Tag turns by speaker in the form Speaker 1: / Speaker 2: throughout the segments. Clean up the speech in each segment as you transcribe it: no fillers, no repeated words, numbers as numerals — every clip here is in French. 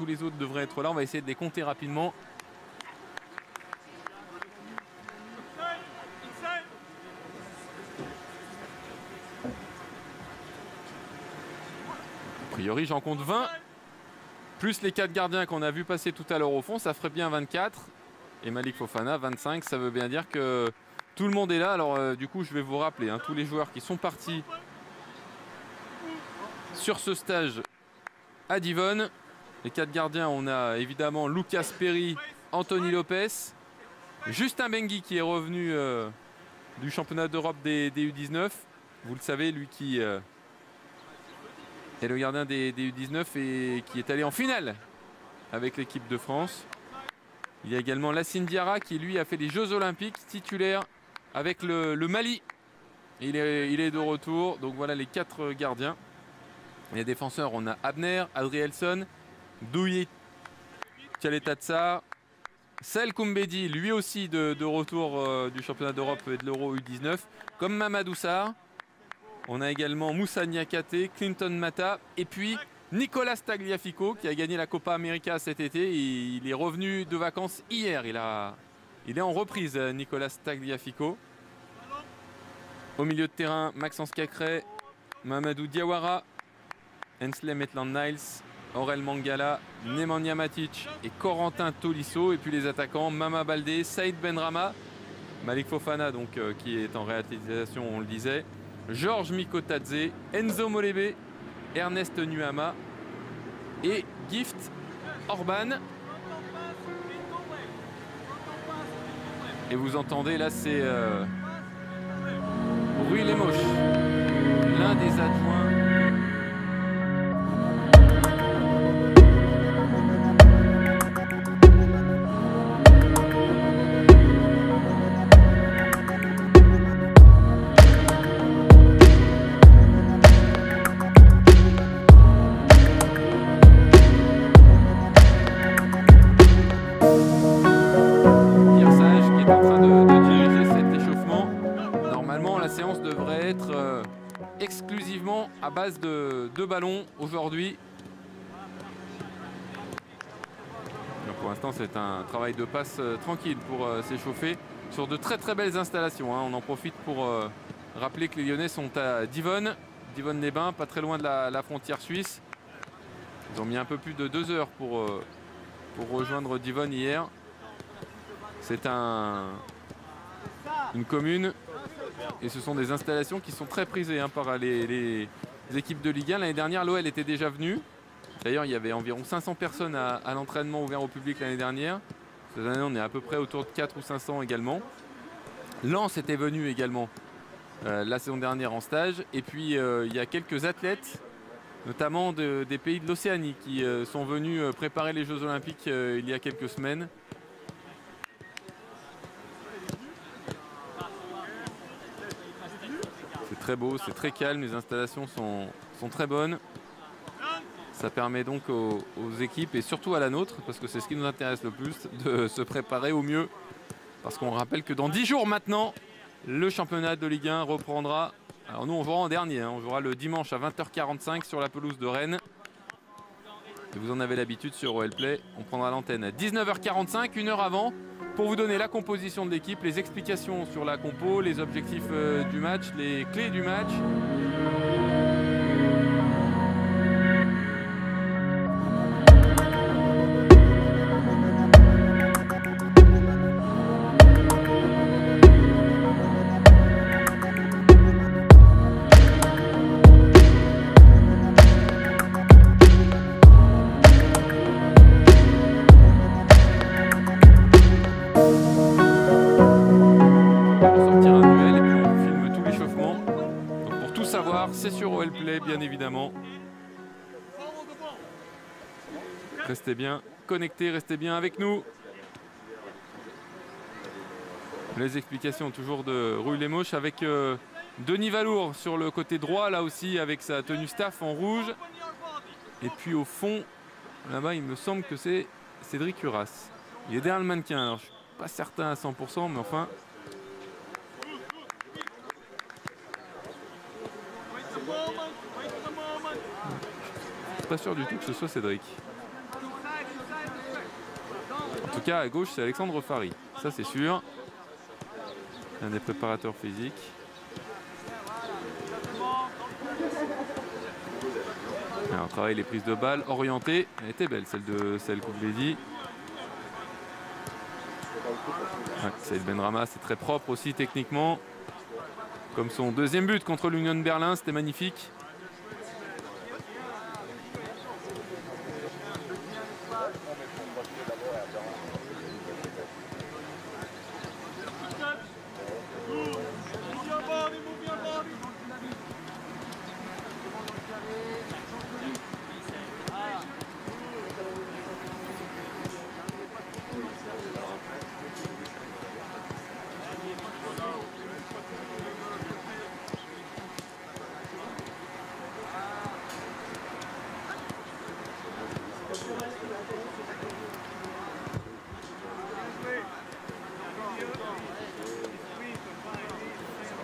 Speaker 1: tous les autres devraient être là. On va essayer de les compter rapidement. A priori, j'en compte 20. Plus les 4 gardiens qu'on a vu passer tout à l'heure au fond, ça ferait bien 24. Et Malik Fofana, 25. Ça veut bien dire que tout le monde est là. Alors du coup, je vais vous rappeler hein, tous les joueurs qui sont partis sur ce stage à Divonne. Les 4 gardiens, on a évidemment Lucas Perry, Anthony Lopez, Justin Benguy qui est revenu du championnat d'Europe des U19. Vous le savez, lui qui est le gardien des U19 et qui est allé en finale avec l'équipe de France. Il y a également Lassine Diarra qui lui a fait les Jeux Olympiques titulaire avec le Mali. Il est de retour. Donc voilà les 4 gardiens. Les défenseurs, on a Abner, Adrielson, Douyi Tchaletatsar, Saël Koumbedi, lui aussi de retour du championnat d'Europe et de l'Euro U19, comme Mamadou Sarr. On a également Moussa Niakate, Clinton Mata et puis Nicolas Tagliafico qui a gagné la Copa América cet été. Il est revenu de vacances hier. Il est en reprise, Nicolas Tagliafico. Au milieu de terrain, Maxence Cacré, Mamadou Diawara, Hensley Maitland-Niles, Aurel Mangala, Nemanja Matic et Corentin Tolisso. Et puis les attaquants, Mama Baldé, Saïd Benrahma, Malik Fofana donc, qui est en réalisation, on le disait, Georges Mikotadze, Enzo Molebe, Ernest Nuama et Gift Orban. Et vous entendez là, c'est Rui Lemos, l'un des adjoints. Exclusivement à base de ballons aujourd'hui. Pour l'instant, c'est un travail de passe tranquille pour s'échauffer sur de très très belles installations. Hein. On en profite pour rappeler que les Lyonnais sont à Divonne, Divonne-les-Bains, pas très loin de la frontière suisse. Ils ont mis un peu plus de 2 heures pour rejoindre Divonne hier. C'est une commune. Et ce sont des installations qui sont très prisées hein, par les équipes de Ligue 1. L'année dernière, l'OL était déjà venu. D'ailleurs, il y avait environ 500 personnes à l'entraînement ouvert au public l'année dernière. Cette année, on est à peu près autour de 4 ou 500 également. Lens était venu également la saison dernière en stage. Et puis, il y a quelques athlètes, notamment des pays de l'Océanie, qui sont venus préparer les Jeux Olympiques il y a quelques semaines. Très beau, c'est très calme, les installations sont très bonnes. Ça permet donc aux équipes et surtout à la nôtre, parce que c'est ce qui nous intéresse le plus, de se préparer au mieux. Parce qu'on rappelle que dans 10 jours maintenant, le championnat de Ligue 1 reprendra. Alors nous on jouera en dernier, hein, on jouera le dimanche à 20h45 sur la pelouse de Rennes. Et vous en avez l'habitude sur OL Play, on prendra l'antenne à 19h45, 1 heure avant, pour vous donner la composition de l'équipe, les explications sur la compo, les objectifs du match, les clés du match. C'est sur OL Play, bien évidemment. Restez bien connectés, restez bien avec nous. Les explications toujours de Rui Lemos avec Denis Valour sur le côté droit, là aussi avec sa tenue staff en rouge. Et puis au fond, là-bas, il me semble que c'est Cédric Uras. Il est derrière le mannequin, alors je ne suis pas certain à 100%, mais enfin... Pas sûr du tout que ce soit Cédric. En tout cas, à gauche, c'est Alexandre Fary. Ça, c'est sûr. Un des préparateurs physiques. Alors, on travaille les prises de balles orientées. Elle était belle, celle que je l'ai dit. Ouais, Saïd Benrahma, c'est très propre aussi techniquement. Comme son deuxième but contre l'Union Berlin, c'était magnifique.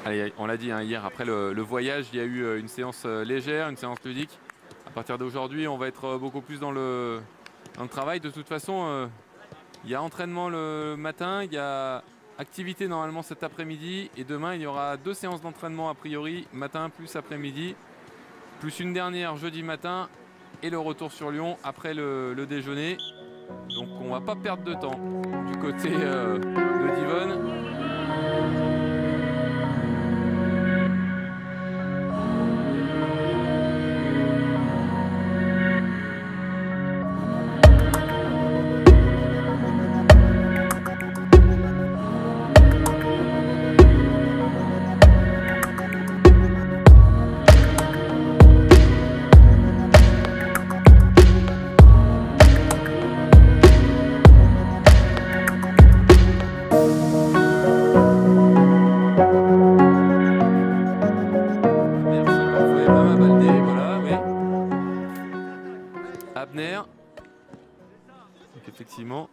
Speaker 1: Allez, on l'a dit hein, hier, après le voyage, il y a eu une séance légère, une séance ludique. À partir d'aujourd'hui, on va être beaucoup plus dans le travail. De toute façon, il y a entraînement le matin, il y a activité normalement cet après-midi. Et demain, il y aura 2 séances d'entraînement a priori, matin plus après-midi. Plus une dernière jeudi matin et le retour sur Lyon après le déjeuner. Donc on va pas perdre de temps du côté de Divonne. Effectivement.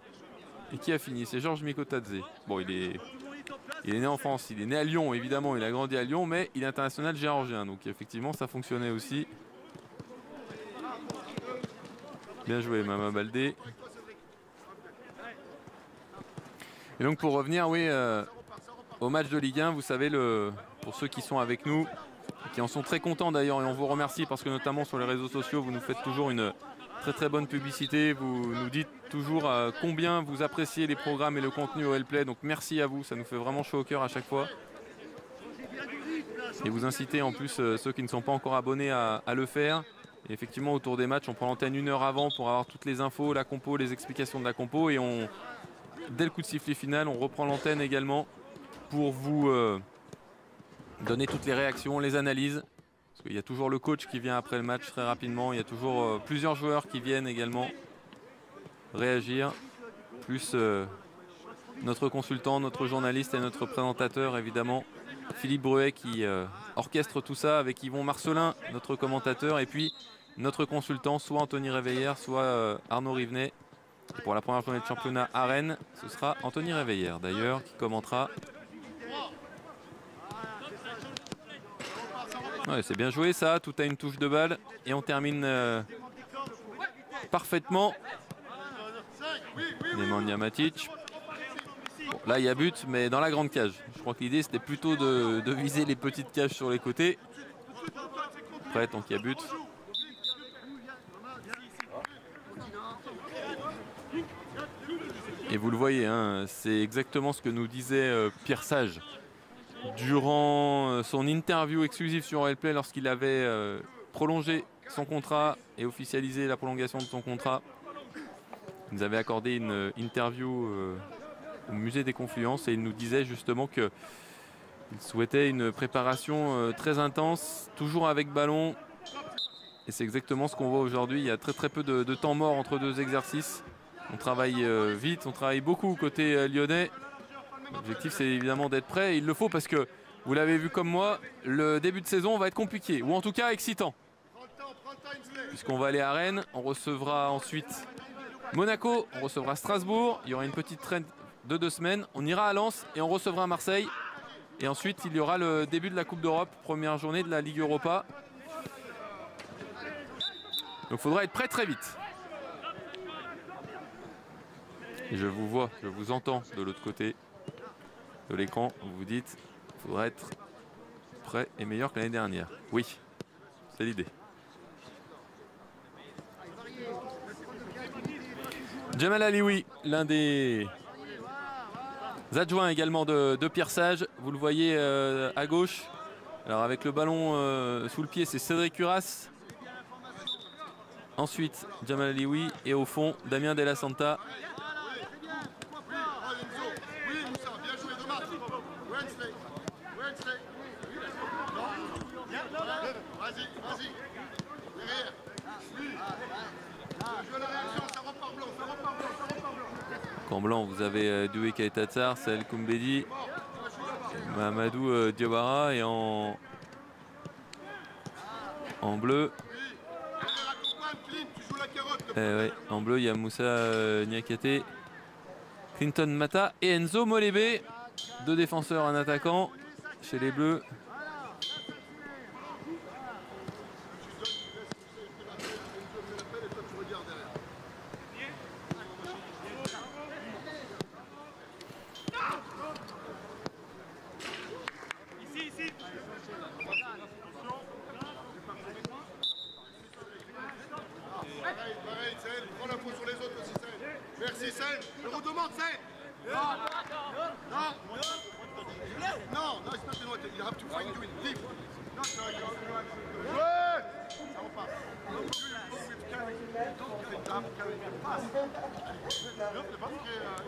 Speaker 1: Et qui a fini? C'est Georges Mikotadze. Bon, il est né en France, il est né à Lyon, évidemment, il a grandi à Lyon, mais il est international géorgien. Donc effectivement, ça fonctionnait aussi. Bien joué, Mama Baldé. Et donc pour revenir, oui, au match de Ligue 1, vous savez, pour ceux qui sont avec nous, qui en sont très contents d'ailleurs, et on vous remercie parce que notamment sur les réseaux sociaux, vous nous faites toujours une très bonne publicité. Vous nous dites toujours combien vous appréciez les programmes et le contenu au Play. Donc merci à vous, ça nous fait vraiment chaud au cœur à chaque fois. Et vous incitez en plus ceux qui ne sont pas encore abonnés à le faire. Et effectivement, autour des matchs, on prend l'antenne 1 heure avant pour avoir toutes les infos, la compo, les explications de la compo. Et dès le coup de sifflet final, on reprend l'antenne également pour vous donner toutes les réactions, les analyses. Parce qu'il y a toujours le coach qui vient après le match très rapidement. Il y a toujours plusieurs joueurs qui viennent également réagir. Plus notre consultant, notre journaliste et notre présentateur évidemment. Philippe Bruet qui orchestre tout ça avec Yvon Marcelin, notre commentateur. Et puis notre consultant, soit Anthony Réveillère, soit Arnaud Rivenet. Et pour la première journée de championnat à Rennes, ce sera Anthony Réveillère d'ailleurs qui commentera. Ouais, c'est bien joué ça, tout a une touche de balle et on termine parfaitement. Nemanja Matic. Bon, là il y a but mais dans la grande cage. Je crois que l'idée c'était plutôt de viser les petites cages sur les côtés. Après tant qu'il y a but. Et vous le voyez, hein, c'est exactement ce que nous disait Pierre Sage durant son interview exclusive sur Play lorsqu'il avait prolongé son contrat et officialisé la prolongation de son contrat. Il nous avait accordé une interview au musée des Confluences et il nous disait justement qu'il souhaitait une préparation très intense, toujours avec ballon. Et c'est exactement ce qu'on voit aujourd'hui. Il y a très peu de temps mort entre 2 exercices. On travaille vite, on travaille beaucoup côté lyonnais. L'objectif c'est évidemment d'être prêt et il le faut parce que vous l'avez vu comme moi, le début de saison va être compliqué ou en tout cas excitant. Puisqu'on va aller à Rennes, on recevra ensuite Monaco, on recevra Strasbourg, il y aura une petite traîne de 2 semaines, on ira à Lens et on recevra Marseille. Et ensuite il y aura le début de la Coupe d'Europe, première journée de la Ligue Europa. Donc il faudra être prêt très vite. Et je vous vois, je vous entends de l'autre côté de l'écran. Vous vous dites, il faudrait être prêt et meilleur que l'année dernière. Oui, c'est l'idée. Jamal Alioui, l'un des adjoints également de Pierre Sage. Vous le voyez à gauche. Alors avec le ballon sous le pied, c'est Cédric Uras. Ensuite, Jamal Alioui. Et au fond, Damien Della Santa. En blanc, vous avez Doué Kaitatar, Saël Koumbedi, Mahamadou Diawara, et en bleu. Ouais, en bleu, il y a Moussa Niakate, Clinton Mata et Enzo Molebe. Deux défenseurs, un attaquant chez les Bleus.
Speaker 2: Merci Saïd. Je vous demande Saïd. No, it's not what you have to find you in deep. Not ça repart.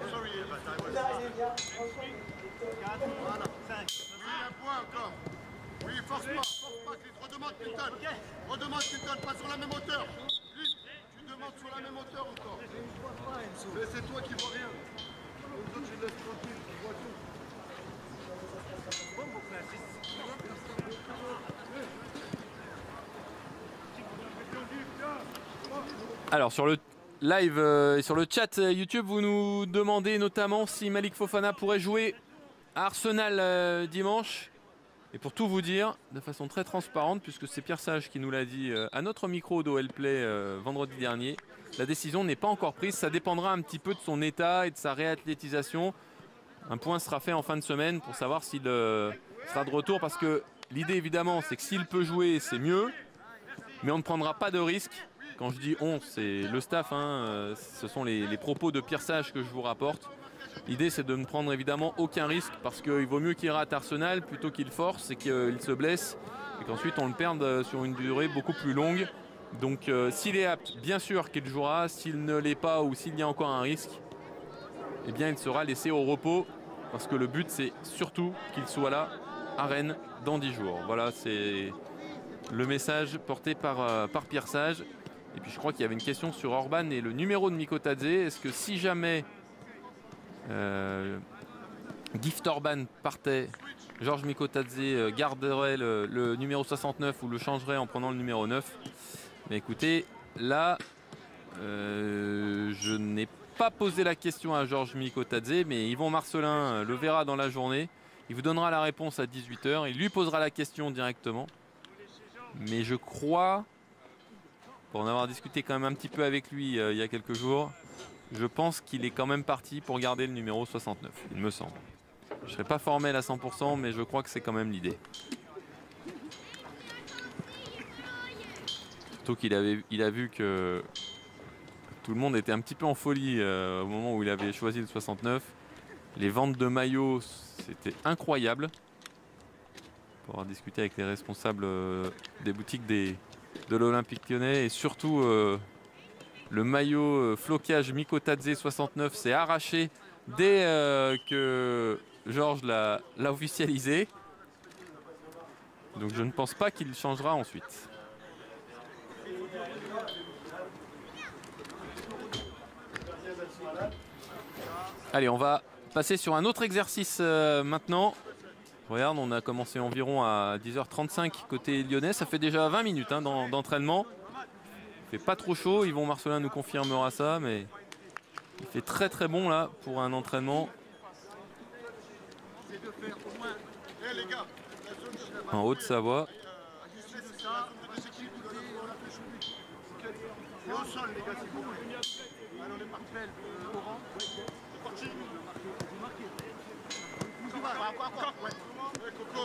Speaker 2: Sorry, voilà. Oui, un point encore. Oui, force pas, Clint. Redemande Clinton. Redemande Clinton, pas sur la même hauteur. Tu demandes sur la même hauteur encore. Mais c'est toi qui vois rien. Les autres, je laisse tranquille, tu vois tout.
Speaker 1: Alors sur le live et sur le chat YouTube, vous nous demandez notamment si Malik Fofana pourrait jouer à Arsenal dimanche. Et pour tout vous dire, de façon très transparente, puisque c'est Pierre Sage qui nous l'a dit à notre micro d'OL Play vendredi dernier, la décision n'est pas encore prise. Ça dépendra un petit peu de son état et de sa réathlétisation. Un point sera fait en fin de semaine pour savoir s'il sera de retour, parce que l'idée évidemment c'est que s'il peut jouer, c'est mieux, mais on ne prendra pas de risque. Quand je dis on, c'est le staff, hein, ce sont les propos de Pierre Sage que je vous rapporte. L'idée c'est de ne prendre évidemment aucun risque, parce qu'il vaut mieux qu'il rate Arsenal plutôt qu'il force et qu'il se blesse et qu'ensuite on le perde sur une durée beaucoup plus longue. Donc s'il est apte, bien sûr qu'il jouera. S'il ne l'est pas ou s'il y a encore un risque, eh bien il sera laissé au repos, parce que le but c'est surtout qu'il soit là à Rennes dans 10 jours. Voilà, c'est le message porté par Pierre Sage. Et puis je crois qu'il y avait une question sur Orban et le numéro de Mikotadze. Est-ce que si jamais Gift Orban partait, Georges Mikotadze garderait le numéro 69 ou le changerait en prenant le numéro 9? Mais écoutez, là, je n'ai pas posé la question à Georges Mikotadze, mais Yvon Marcelin le verra dans la journée. Il vous donnera la réponse à 18 h. Il lui posera la question directement. Mais je crois, pour en avoir discuté quand même un petit peu avec lui il y a quelques jours, je pense qu'il est quand même parti pour garder le numéro 69, il me semble. Je ne serai pas formel à 100%, mais je crois que c'est quand même l'idée. Surtout qu'il a vu que tout le monde était un petit peu en folie au moment où il avait choisi le 69. Les ventes de maillots, c'était incroyable. Pour avoir discuté avec les responsables des boutiques de l'Olympique Lyonnais, et surtout le maillot flocage Mikotadze 69 s'est arraché dès que Georges l'a officialisé. Donc je ne pense pas qu'il changera ensuite. Allez, on va passer sur un autre exercice maintenant. Regarde, on a commencé environ à 10 h 35 côté lyonnais. Ça fait déjà 20 minutes hein, d'entraînement. Il fait pas trop chaud. Yvon Marcelin nous confirmera ça, mais il fait très très bon là pour un entraînement en Haute-Savoie.
Speaker 2: Et au sol, les gars, s'il vous plaît. Allez, on est parti. Laurent. C'est parti. Encore. Ouais, Coco.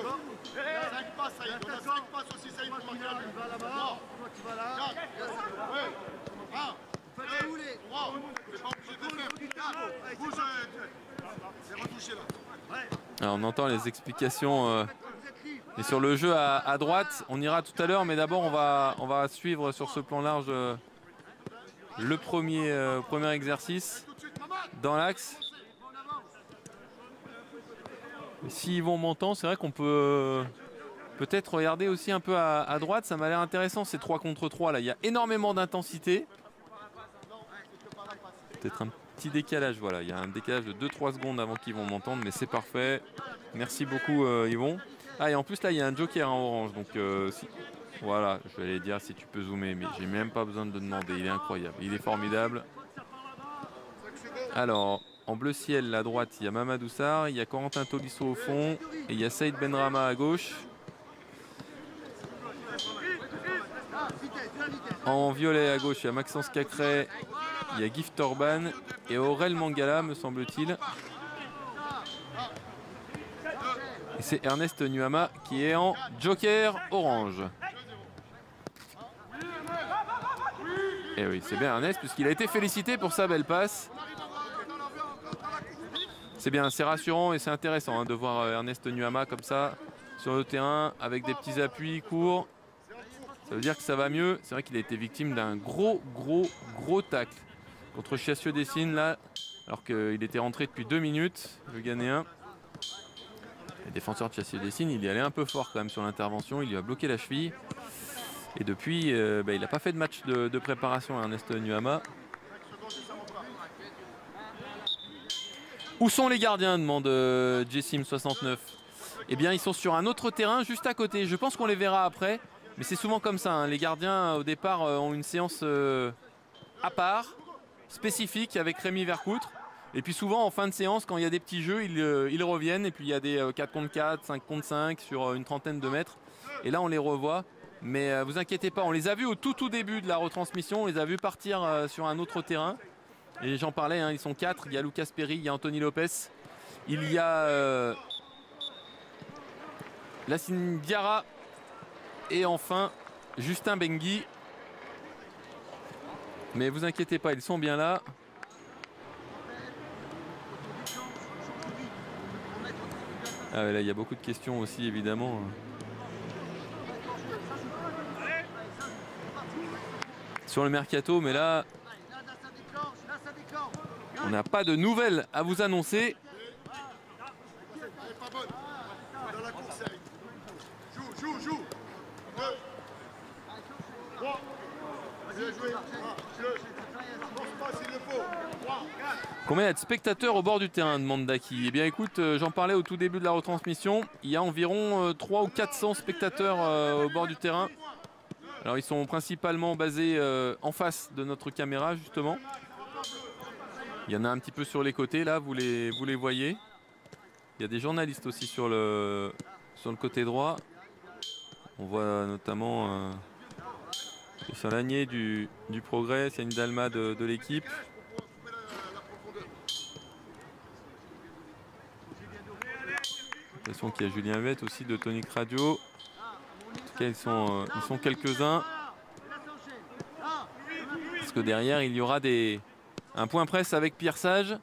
Speaker 2: 5 passes, Saïd. On a 5 passes aussi, Saïd, pour marquer un but. Tu vas là-bas. Toi, tu vas là. 4. Ouais. 1. 2. 3. On n'est pas obligé de le faire. Bouge. C'est retouché là.
Speaker 1: Alors, on entend les explications et sur le jeu à droite. On ira tout à l'heure, mais d'abord on va suivre sur ce plan large le premier exercice dans l'axe. Si Yvon m'entend, c'est vrai qu'on peut peut-être regarder aussi un peu à droite. Ça m'a l'air intéressant ces 3 contre 3 là. Il y a énormément d'intensité. Peut-être un petit décalage, voilà. Il y a un décalage de 2-3 secondes avant qu'ils vont m'entendre, mais c'est parfait. Merci beaucoup Yvon. Ah, et en plus là il y a un joker en orange, donc voilà, je vais aller dire si tu peux zoomer, mais j'ai même pas besoin de demander. Il est incroyable, il est formidable. Alors, en bleu ciel, à droite, il y a Mamadou Sarr, il y a Corentin Tolisso au fond, et il y a Saïd Benrahma à gauche. En violet à gauche, il y a Maxence Cacré, il y a Gift Orban et Aurel Mangala, me semble-t-il. Et c'est Ernest Nuama qui est en joker orange. Et oui, c'est bien Ernest, puisqu'il a été félicité pour sa belle passe. C'est bien, c'est rassurant et c'est intéressant de voir Ernest Nuama comme ça sur le terrain avec des petits appuis courts. Ça veut dire que ça va mieux. C'est vrai qu'il a été victime d'un gros tacle contre Chassieux Dessines là, alors qu'il était rentré depuis 2 minutes, le Ghanéen. Le défenseur de Chassieux Dessines, il y allait un peu fort quand même sur l'intervention. Il lui a bloqué la cheville. Et depuis, il n'a pas fait de match de préparation à Ernest Nuama. Où sont les gardiens, demande Jessim69. Eh bien, ils sont sur un autre terrain juste à côté. Je pense qu'on les verra après. Mais c'est souvent comme ça. Les gardiens, au départ, ont une séance à part, spécifique, avec Rémi Vercoutre. Et puis souvent, en fin de séance, quand il y a des petits jeux, ils reviennent. Et puis il y a des 4 contre 4, 5 contre 5 sur une trentaine de mètres. Et là, on les revoit. Mais vous inquiétez pas, on les a vus au tout début de la retransmission. On les a vus partir sur un autre terrain. Et j'en parlais, ils sont 4. Il y a Lucas Perry, il y a Anthony Lopez. Il y a Lassine Diarra. Et enfin, Justin Bengui. Mais vous inquiétez pas, ils sont bien là. Ah ouais, là, il y a beaucoup de questions aussi, évidemment. Sur le mercato, mais là, on n'a pas de nouvelles à vous annoncer.
Speaker 2: Joue. 2. 3. Bien joué.
Speaker 1: Combien il y a de spectateurs au bord du terrain, demande Daki. Eh bien écoute, j'en parlais au tout début de la retransmission. Il y a environ 300 ou 400 spectateurs au bord du terrain. Alors ils sont principalement basés en face de notre caméra justement. Il y en a un petit peu sur les côtés là, vous les voyez. Il y a des journalistes aussi sur le côté droit. On voit notamment Lagné du Progrès, Yann Dalma de l'équipe. De toute façon, qu'il y a Julien Huette aussi de Tonic Radio. En tout cas, ils sont quelques-uns. Parce que derrière, il y aura un point presse avec Pierre Sage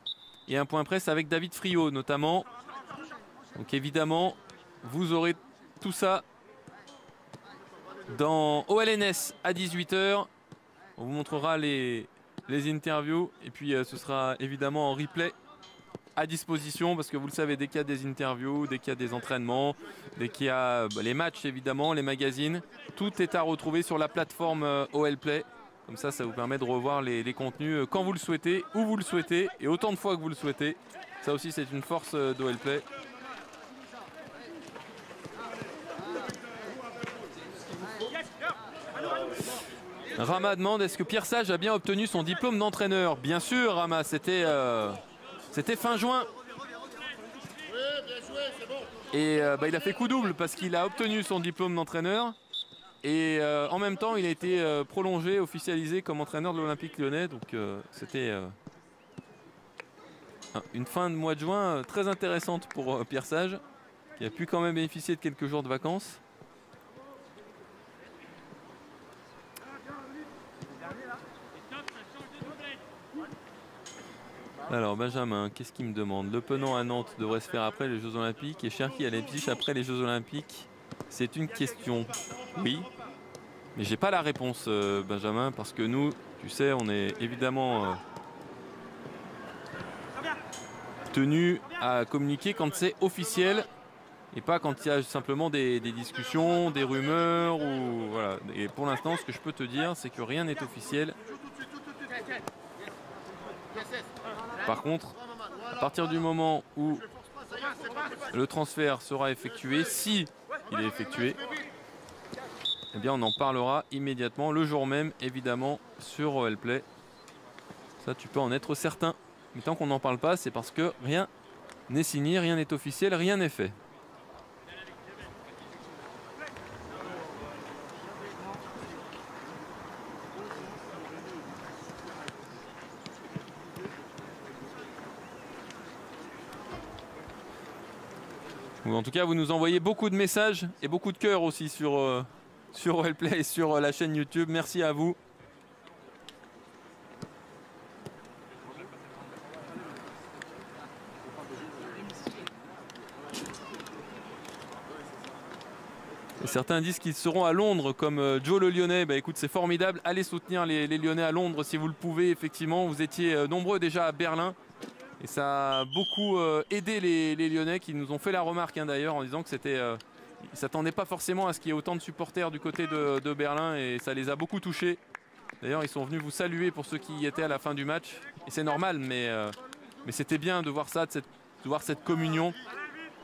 Speaker 1: et un point presse avec David Friot notamment. Donc évidemment, vous aurez tout ça dans OLNS à 18 h. On vous montrera les interviews et puis ce sera évidemment en replay à disposition parce que vous le savez, dès qu'il y a des interviews, dès qu'il y a des entraînements, dès qu'il y a les matchs évidemment, les magazines, tout est à retrouver sur la plateforme OLplay. Comme ça vous permet de revoir les contenus quand vous le souhaitez, où vous le souhaitez et autant de fois que vous le souhaitez. Ça aussi c'est une force d'OLplay. Rama demande, est-ce que Pierre Sage a bien obtenu son diplôme d'entraîneur? Bien sûr Rama, c'était fin juin. Et il a fait coup double parce qu'il a obtenu son diplôme d'entraîneur. Et en même temps, il a été prolongé, officialisé comme entraîneur de l'Olympique Lyonnais. Donc c'était une fin de mois de juin très intéressante pour Pierre Sage, qui a pu quand même bénéficier de quelques jours de vacances. Alors Benjamin, qu'est-ce qu'il me demande? Le Penant à Nantes devrait se faire après les Jeux Olympiques et Cherki à Leipzig après les Jeux Olympiques. C'est une question. Oui, mais j'ai pas la réponse, Benjamin, parce que nous, tu sais, on est évidemment tenu à communiquer quand c'est officiel et pas quand il y a simplement des discussions, des rumeurs ou voilà. Et pour l'instant, ce que je peux te dire, c'est que rien n'est officiel. Par contre, à partir du moment où le transfert sera effectué, si il est effectué, eh bien on en parlera immédiatement, le jour même, évidemment, sur OL Play. Ça, tu peux en être certain. Mais tant qu'on n'en parle pas, c'est parce que rien n'est signé, rien n'est officiel, rien n'est fait. Ou en tout cas, vous nous envoyez beaucoup de messages et beaucoup de cœurs aussi sur OL Play et sur la chaîne YouTube. Merci à vous. Et certains disent qu'ils seront à Londres comme Joe le Lyonnais. Bah, écoute, c'est formidable. Allez soutenir les Lyonnais à Londres si vous le pouvez. Effectivement, vous étiez nombreux déjà à Berlin. Et ça a beaucoup aidé les Lyonnais qui nous ont fait la remarque d'ailleurs en disant que c'était, ils ne s'attendaient pas forcément à ce qu'il y ait autant de supporters du côté de Berlin et ça les a beaucoup touchés. D'ailleurs, ils sont venus vous saluer pour ceux qui y étaient à la fin du match. Et c'est normal, mais c'était bien de voir ça, de voir cette communion.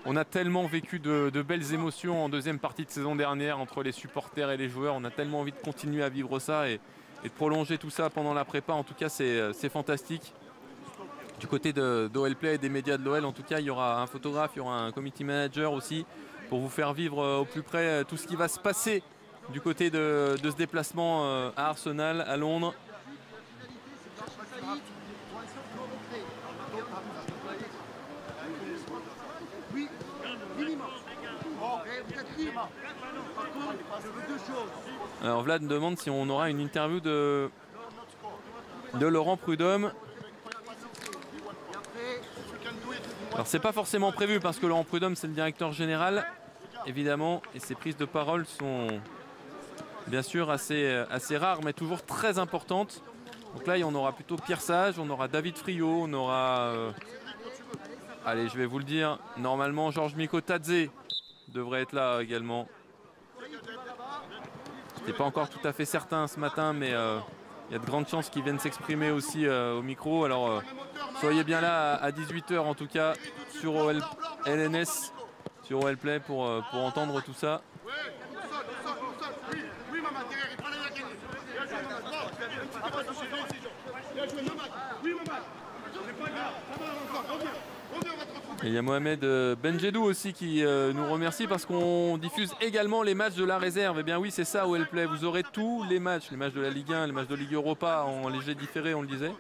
Speaker 1: On a tellement vécu de belles émotions en deuxième partie de saison dernière entre les supporters et les joueurs. On a tellement envie de continuer à vivre ça et de prolonger tout ça pendant la prépa. En tout cas, c'est fantastique. Du côté d'OL Play et des médias de l'OL, en tout cas, il y aura un photographe, il y aura un committee manager aussi pour vous faire vivre au plus près tout ce qui va se passer du côté de ce déplacement à Arsenal, à Londres. Alors Vlad me demande si on aura une interview de Laurent Prudhomme. Alors c'est pas forcément prévu parce que Laurent Prudhomme c'est le directeur général évidemment et ses prises de parole sont bien sûr assez rares mais toujours très importantes. Donc là on aura plutôt Pierre Sage, on aura David Friot, on aura allez je vais vous le dire, normalement Georges Mikotadze devrait être là également. J'étais pas encore tout à fait certain ce matin mais il y a de grandes chances qu'ils viennent s'exprimer aussi au micro. Alors soyez bien là à 18 h en tout cas sur LNS, sur OL Play pour entendre tout ça. Et il y a Mohamed Benjedou aussi qui nous remercie parce qu'on diffuse également les matchs de la réserve. Et bien oui, c'est ça OL Play. Vous aurez tous les matchs de la Ligue 1, les matchs de Ligue Europa en léger différé, on le disait.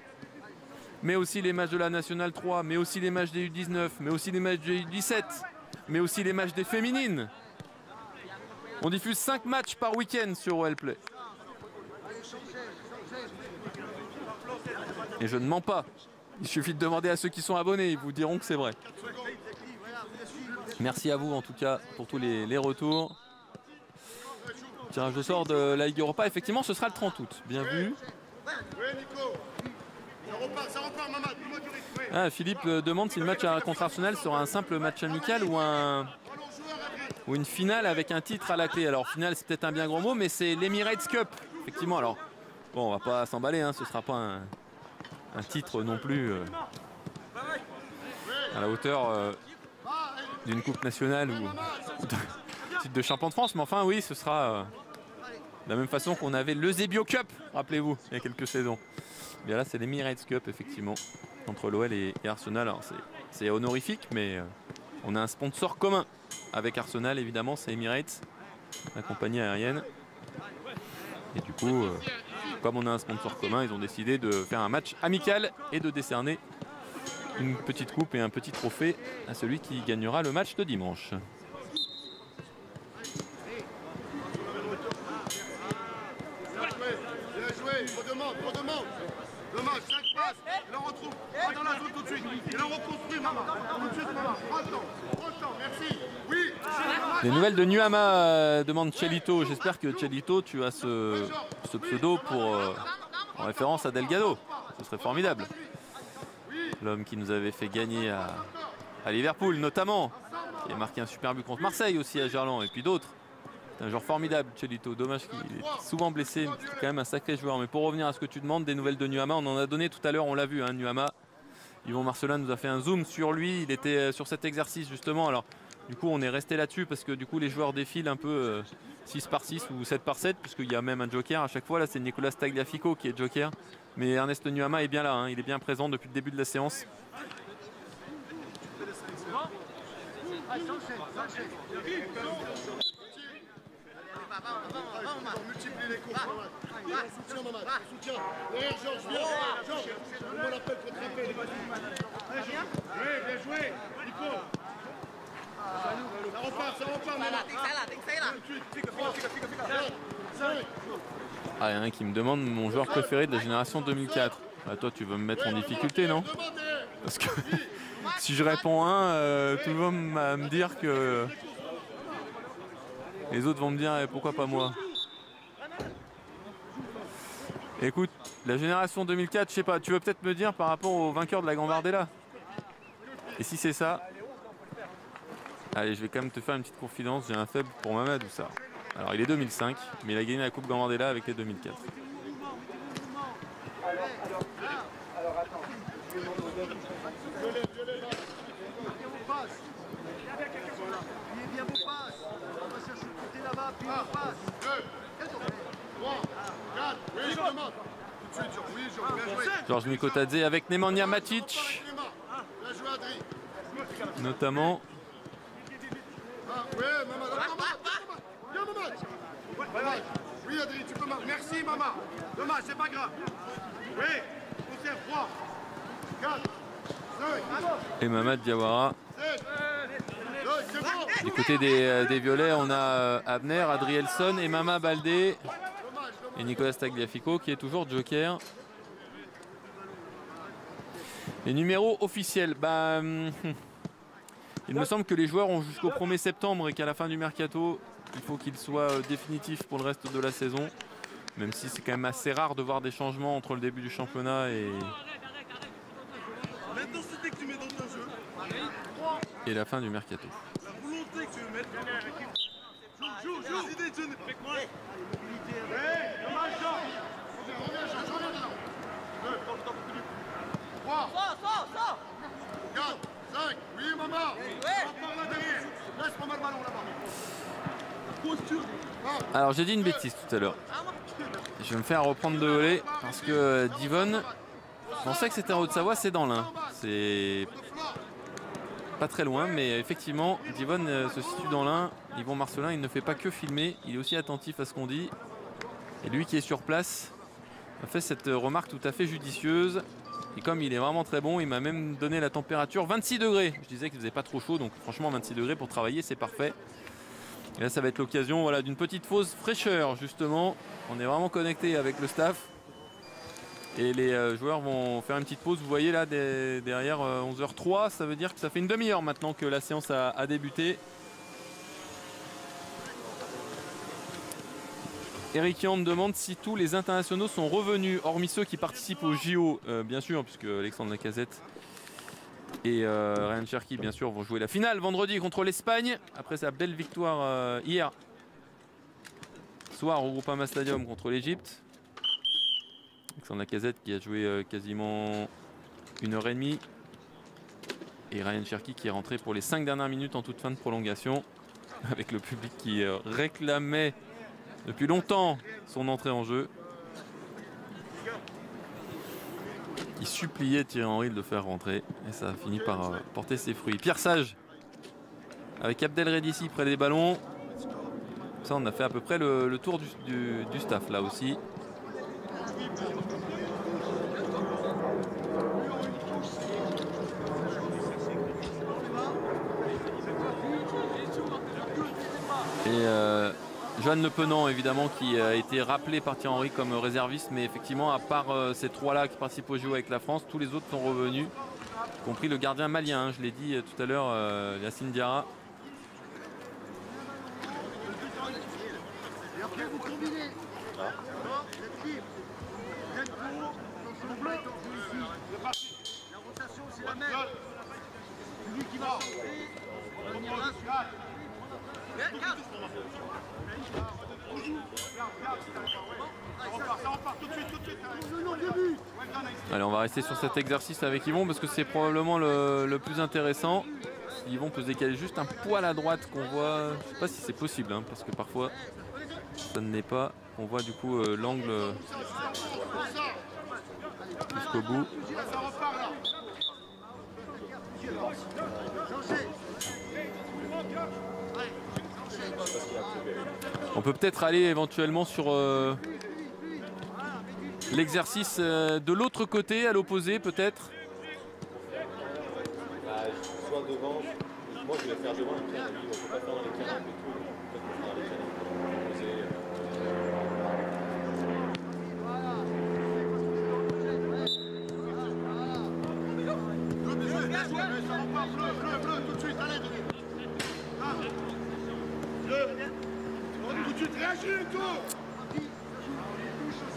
Speaker 1: Mais aussi les matchs de la Nationale 3, mais aussi les matchs des U19, mais aussi les matchs des U17, mais aussi les matchs des féminines. On diffuse 5 matchs par week-end sur OL Play. Et je ne mens pas. Il suffit de demander à ceux qui sont abonnés, ils vous diront que c'est vrai. Merci à vous en tout cas pour tous les retours. Tirage au sort de la Ligue Europa, effectivement ce sera le 30 août. Bien vu. Ah, Philippe demande si le match contre Arsenal sera un simple match amical ou une finale avec un titre à la clé. Alors finale c'est peut-être un bien gros mot mais c'est l'Emirates Cup. Effectivement alors, bon on va pas s'emballer, hein, ce sera pas un titre non plus à la hauteur d'une coupe nationale ou d'un titre de champion de France. Mais enfin oui, ce sera de la même façon qu'on avait le Zebio Cup, rappelez-vous, il y a quelques saisons. Bien là c'est l'Emirates Cup effectivement, entre l'OL et Arsenal. Alors c'est honorifique mais on a un sponsor commun avec Arsenal évidemment, c'est Emirates, la compagnie aérienne. Et du coup, comme on a un sponsor commun, ils ont décidé de faire un match amical et de décerner une petite coupe et un petit trophée à celui qui gagnera le match de dimanche.
Speaker 2: Bien joué, redemande. Dommage, 5 passes, il en retrouve. Va dans la zone tout de suite. Il en reconstruit, maman. Tout de suite, maman. Prends le temps, merci. Oui.
Speaker 1: Des nouvelles de Nuama, demande Chelito. J'espère que Chelito, tu as ce pseudo en référence à Delgado. Ce serait formidable. L'homme qui nous avait fait gagner à Liverpool, notamment. Qui a marqué un super but contre Marseille aussi à Gerland. Et puis d'autres. C'est un joueur formidable, Chelito. Dommage qu'il est souvent blessé. C'est quand même un sacré joueur. Mais pour revenir à ce que tu demandes, des nouvelles de Nuama, on en a donné tout à l'heure, on l'a vu, hein, Nuama. Yvon Marcelin nous a fait un zoom sur lui. Il était sur cet exercice justement. Alors du coup, on est resté là-dessus parce que du coup, les joueurs défilent un peu 6 par 6 ou 7 par 7, puisqu'il y a même un joker à chaque fois. Là, c'est Nicolas Tagliafico qui est joker. Mais Ernest Nuama est bien là. Hein. Il est bien présent depuis le début de la séance.
Speaker 2: On multiplie les coups. Soutien, maman. Soutien. Derrière Georges, viens. Georges, on l'appelle pour te rappeler. Bien joué. Nico. Ça repart, maman.
Speaker 1: Ah, il y en a un qui me demande mon joueur préféré de la génération 2004. Bah, toi, tu veux me mettre en difficulté, non? Parce que si je réponds un, tout le monde va me dire que les autres vont me dire pourquoi pas moi. Écoute, la génération 2004, je sais pas, tu veux peut-être me dire par rapport au vainqueur de la Gambardella? Et si c'est ça, allez, je vais quand même te faire une petite confidence, j'ai un faible pour Mamadou Sarr. Alors il est 2005, mais il a gagné la Coupe Gambardella avec les 2004. Georges Mikotadze avec Nemanja Matic, notamment.
Speaker 2: Oui, Adrien, tu peux marquer. Merci, maman. Dommage, c'est pas grave. Oui, conserve 3, 4, 5.
Speaker 1: Et Mamad Diawara. Du côté des Violets, on a Abner, Adrielson et Mama Baldé. Et Nicolas Tagliafico qui est toujours joker. Les numéros officiels. Bah, il me semble que les joueurs ont jusqu'au 1er septembre et qu'à la fin du mercato, il faut qu'ils soient définitifs pour le reste de la saison. Même si c'est quand même assez rare de voir des changements entre le début du championnat et la fin du mercato.
Speaker 2: Oui, maman. Laisse-moi le ballon là-bas.
Speaker 1: Alors j'ai dit une bêtise tout à l'heure. Je vais me faire reprendre de volée parce que Divonne, je pensais que c'était en Haute-Savoie, c'est dans l'Ain. C'est pas très loin, mais effectivement, Divonne se situe dans l'Ain. Yvon Marcelin, il ne fait pas que filmer, il est aussi attentif à ce qu'on dit. Et lui qui est sur place a fait cette remarque tout à fait judicieuse. Et comme il est vraiment très bon, il m'a même donné la température 26 degrés. Je disais qu'il faisait pas trop chaud, donc franchement 26 degrés pour travailler, c'est parfait. Et là, ça va être l'occasion, voilà, d'une petite pause fraîcheur, justement. On est vraiment connecté avec le staff. Et les joueurs vont faire une petite pause. Vous voyez là, derrière 11h03, ça veut dire que ça fait une demi-heure maintenant que la séance a débuté. Eric Yan me demande si tous les internationaux sont revenus, hormis ceux qui participent au JO, bien sûr, puisque Alexandre Lacazette et Ryan Cherki, bien sûr, vont jouer la finale vendredi contre l'Espagne. Après sa belle victoire hier soir au Groupama Stadium contre l'Égypte. Alexandre Lacazette qui a joué quasiment 1h30. Et Ryan Cherki qui est rentré pour les 5 dernières minutes en toute fin de prolongation. Avec le public qui réclamait depuis longtemps son entrée en jeu. Qui suppliait Thierry Henry de le faire rentrer. Et ça a fini par porter ses fruits. Pierre Sage avec Abdel Redissi près des ballons. Ça, on a fait à peu près le tour du staff là aussi. Et Johan Le Penant, évidemment, qui a été rappelé par Thierry Henry comme réserviste, mais effectivement, à part ces trois-là qui participent au JO avec la France, tous les autres sont revenus, y compris le gardien malien, hein, je l'ai dit tout à l'heure, Yacine Diarra. Allez, on va rester sur cet exercice avec Yvon parce que c'est probablement le plus intéressant. Si Yvon peut se décaler juste un poil à droite qu'on voit, je ne sais pas si c'est possible hein, parce que parfois ça ne l'est pas. On voit du coup l'angle jusqu'au bout. On peut peut-être aller éventuellement sur l'exercice de l'autre côté, à l'opposé peut-être.
Speaker 3: Soit devant, moi je vais faire devant les canons, on ne peut pas faire dans les canons, mais tout, peut-être qu'on fera les canons.
Speaker 2: Bleu, tout de suite, allez. Tout de suite, réagis, tout.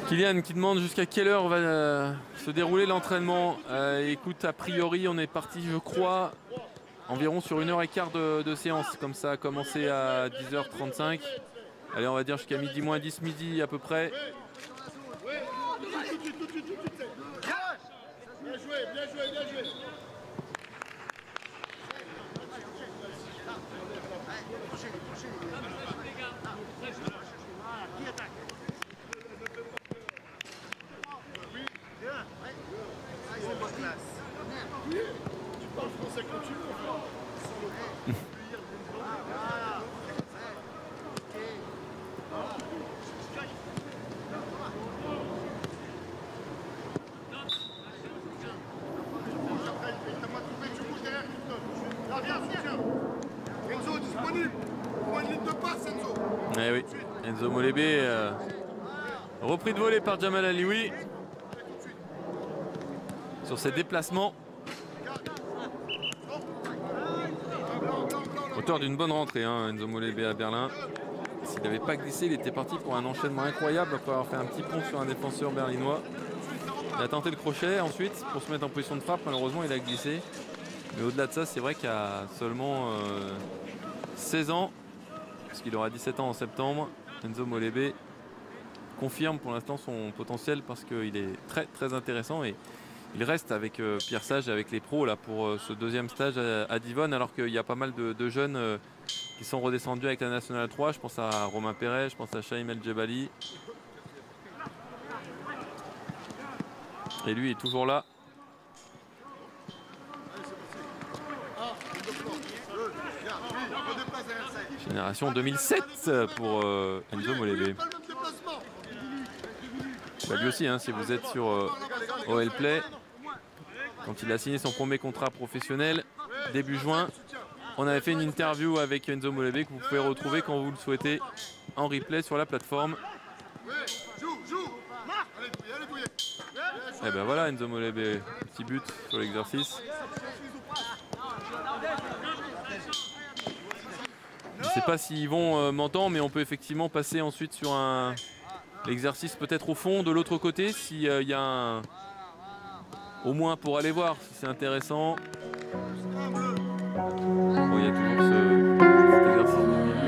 Speaker 1: Kylian qui demande jusqu'à quelle heure va se dérouler l'entraînement. Écoute, a priori, on est parti, je crois, environ sur 1h15 de séance. Comme ça a commencé à 10h35. Allez, on va dire jusqu'à midi moins 10, midi à peu près.
Speaker 2: Bien joué, bien joué, bien joué. Tu parles français quand tu veux. Enzo disponible. Point de ligne de passe, Enzo.
Speaker 1: Eh oui, Enzo Molébé, repris de volée par Jamal Alioui sur ses déplacements. Auteur d'une bonne rentrée, hein, Enzo Molébé à Berlin. S'il n'avait pas glissé, il était parti pour un enchaînement incroyable après avoir fait un petit pont sur un défenseur berlinois. Il a tenté le crochet ensuite pour se mettre en position de frappe. Malheureusement, il a glissé. Mais au-delà de ça, c'est vrai qu'à seulement 16 ans, parce qu'il aura 17 ans en septembre, Enzo Molébé confirme pour l'instant son potentiel parce qu'il est très très intéressant et il reste avec Pierre Sage et avec les pros là, pour ce deuxième stage à Divonne, alors qu'il y a pas mal de jeunes qui sont redescendus avec la Nationale 3. Je pense à Romain Perret, je pense à Chaim El Djebali. Et lui est toujours là. Génération 2007 pour Enzo Molébé. Bah lui aussi, hein, si vous êtes sur OL Play, quand il a signé son premier contrat professionnel, début juin, on avait fait une interview avec Enzo Molébé que vous pouvez retrouver quand vous le souhaitez en replay sur la plateforme. Et ben voilà, Enzo Molébé, petit but sur l'exercice. Je ne sais pas si Yvon m'entend, mais on peut effectivement passer ensuite sur l'exercice peut-être au fond de l'autre côté, s'il y a au moins pour aller voir si c'est intéressant. Bon, il y a toujours cet exercice de milieu.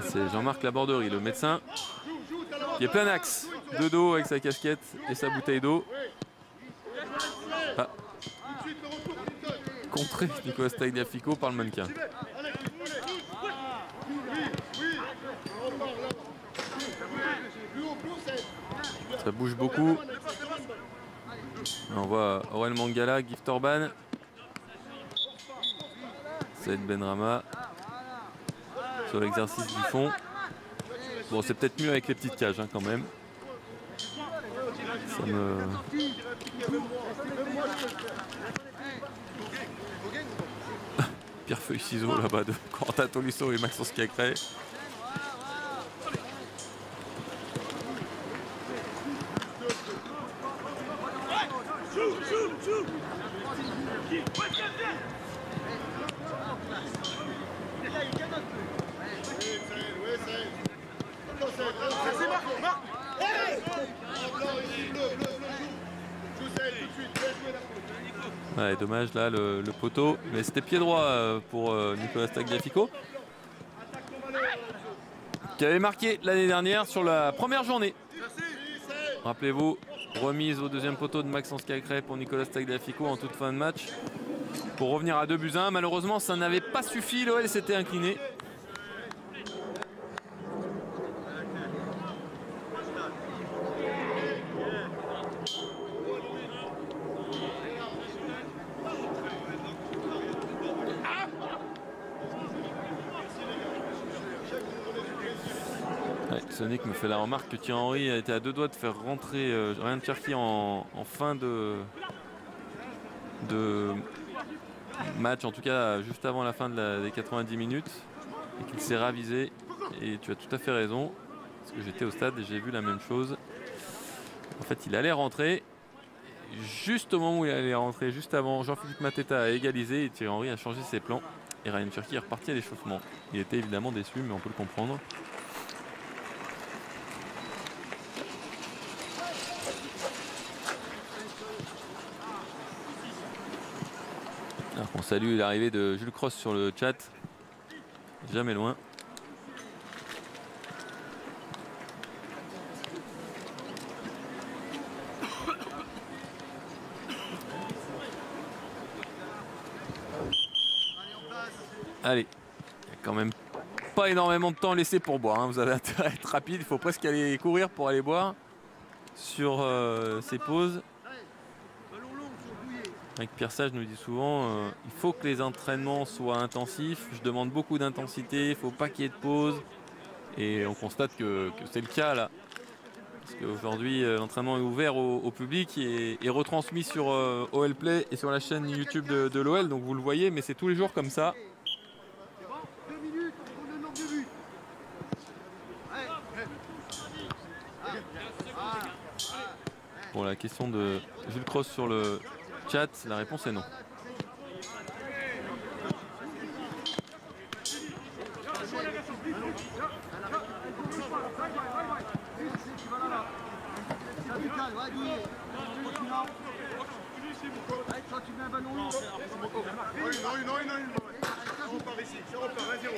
Speaker 1: C'est Jean-Marc Laborderie, le médecin, qui est plein axe, de dos avec sa casquette et sa bouteille d'eau. Ah. Contré Nicolas Tagliafico par le mannequin. Ça bouge beaucoup. On voit Aurel Mangala, Gift Orban, Saïd Benrama sur l'exercice du fond. Bon, c'est peut-être mieux avec les petites cages hein, quand même. Ça me... Pierre Feuille Ciseaux là-bas de Corentin Tolisso et Maxence Cacré. Ouais, dommage là le poteau, mais c'était pied droit pour Nicolas Tagliafico qui avait marqué l'année dernière sur la première journée. Rappelez-vous, remise au deuxième poteau de Maxence Cacré pour Nicolas Tagliafico en toute fin de match pour revenir à 2-1. Malheureusement, ça n'avait pas suffi, l'OL s'était incliné. Sonic me fait la remarque que Thierry Henry a été à deux doigts de faire rentrer Ryan Cherki en fin de match, en tout cas juste avant la fin des 90 minutes, et qu'il s'est ravisé. Et tu as tout à fait raison, parce que j'étais au stade et j'ai vu la même chose. En fait, il allait rentrer, juste au moment où il allait rentrer, juste avant, Jean-Philippe Mateta a égalisé et Thierry Henry a changé ses plans. Et Ryan Cherki est reparti à l'échauffement. Il était évidemment déçu, mais on peut le comprendre. Alors on salue l'arrivée de Jules Cross sur le chat, jamais loin. Allez, il n'y a quand même pas énormément de temps laissé pour boire, hein. Vous avez intérêt à être rapide, il faut presque aller courir pour aller boire sur ces pauses. Avec Pierre Sage nous dit souvent il faut que les entraînements soient intensifs. Je demande beaucoup d'intensité, il ne faut pas qu'il y ait de pause. Et on constate que c'est le cas là. Parce qu'aujourd'hui l'entraînement est ouvert au public et est retransmis sur OL Play et sur la chaîne YouTube de l'OL. Donc vous le voyez, mais c'est tous les jours comme ça. Pour la question de Jules Cross sur le chat, la réponse est non.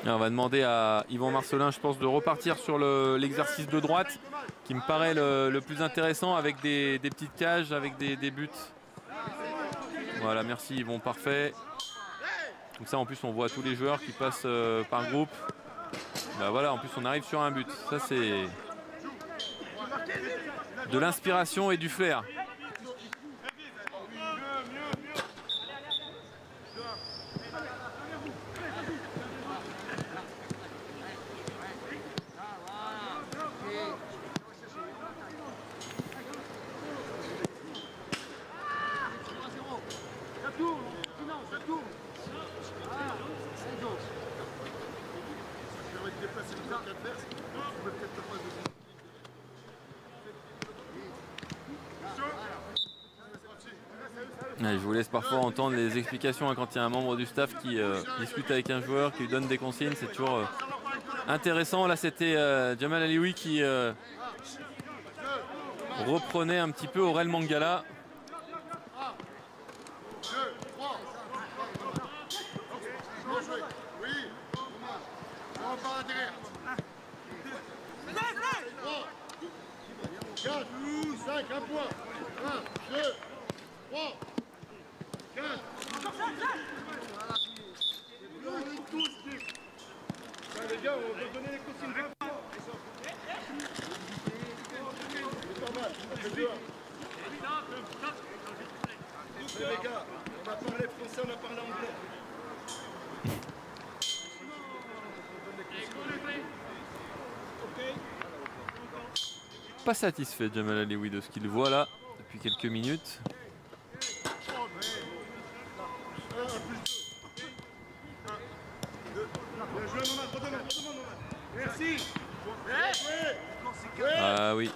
Speaker 1: Et on va demander à Yvan Marcelin, je pense, de repartir sur l'exercice de droite qui me paraît le plus intéressant, avec des petites cages, avec des buts. Voilà, merci Yvon, parfait. Comme ça en plus on voit tous les joueurs qui passent par groupe. Bah voilà, en plus on arrive sur un but. Ça c'est de l'inspiration et du flair. Je vous laisse parfois entendre les explications hein, quand il y a un membre du staff qui discute avec un joueur, qui lui donne des consignes. C'est toujours intéressant. Là, c'était Jamal Alioui qui reprenait un petit peu Aurel Mangala.
Speaker 2: Un point. 1, 2, 3, 4. Les gars, on va donner les consignes. C'est pas mal. Les gars, on va parler français, on va parler anglais.
Speaker 1: Pas satisfait Jamal Alioui de ce qu'il voit là depuis quelques minutes. Ah oui.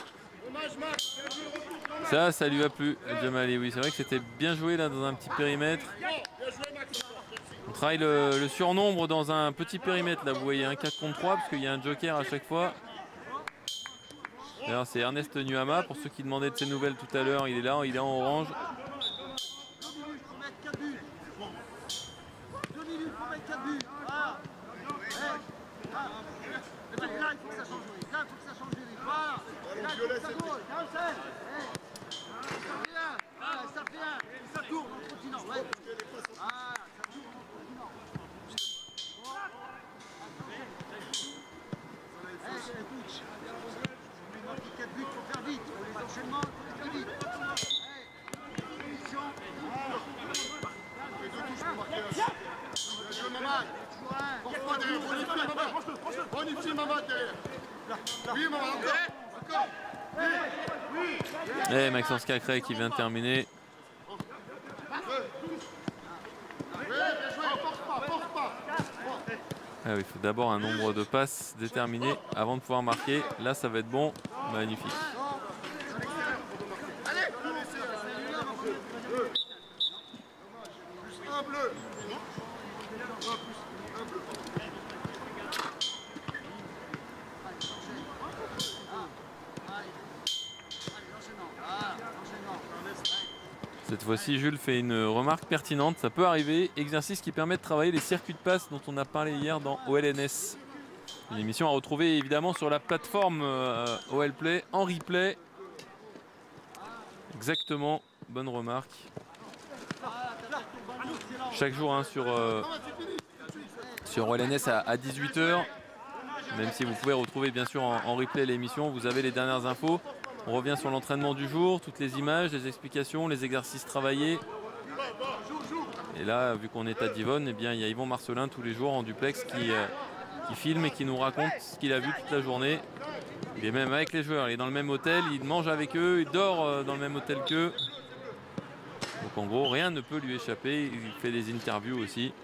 Speaker 1: Ça lui a plu Jamal Alioui. C'est vrai que c'était bien joué là dans un petit périmètre. On travaille le surnombre dans un petit périmètre là. Vous voyez un 4 contre 3 parce qu'il y a un joker à chaque fois. C'est Ernest Nuama, pour ceux qui demandaient de ses nouvelles tout à l'heure, il est là, il est en orange.
Speaker 4: 2 minutes pour mettre 4 buts. Voilà. Là, il faut que ça change. Là, il faut que ça change. Voilà. Là, il faut que ça goal. Ça fait un. Ça tourne en continent. Ouais. Ah, ça tourne en continent. Écoute. 4 buts, il faut faire vite. Les enchaînements, il faut les faire vite.
Speaker 2: Bonifie Mamad derrière. Oui, Mamad, encore.
Speaker 1: Et Maxence Cacré qui vient de terminer. Ah oui, il faut d'abord un nombre de passes déterminé avant de pouvoir marquer. Là, ça va être bon. Magnifique. Cette fois-ci, Jules fait une remarque pertinente. Ça peut arriver. Exercice qui permet de travailler les circuits de passe dont on a parlé hier dans OLNS. Une émission à retrouver évidemment sur la plateforme OL Play en replay. Exactement. Bonne remarque. Chaque jour hein, sur OLNS à 18 h. Même si vous pouvez retrouver bien sûr en replay l'émission, vous avez les dernières infos. On revient sur l'entraînement du jour, toutes les images, les explications, les exercices travaillés. Et là, vu qu'on est à Divonne, eh bien, il y a Yvon Marcelin tous les jours en duplex qui filme et qui nous raconte ce qu'il a vu toute la journée. Il est même avec les joueurs, il est dans le même hôtel, il mange avec eux, il dort dans le même hôtel qu'eux. Donc en gros, rien ne peut lui échapper. Il fait des interviews aussi.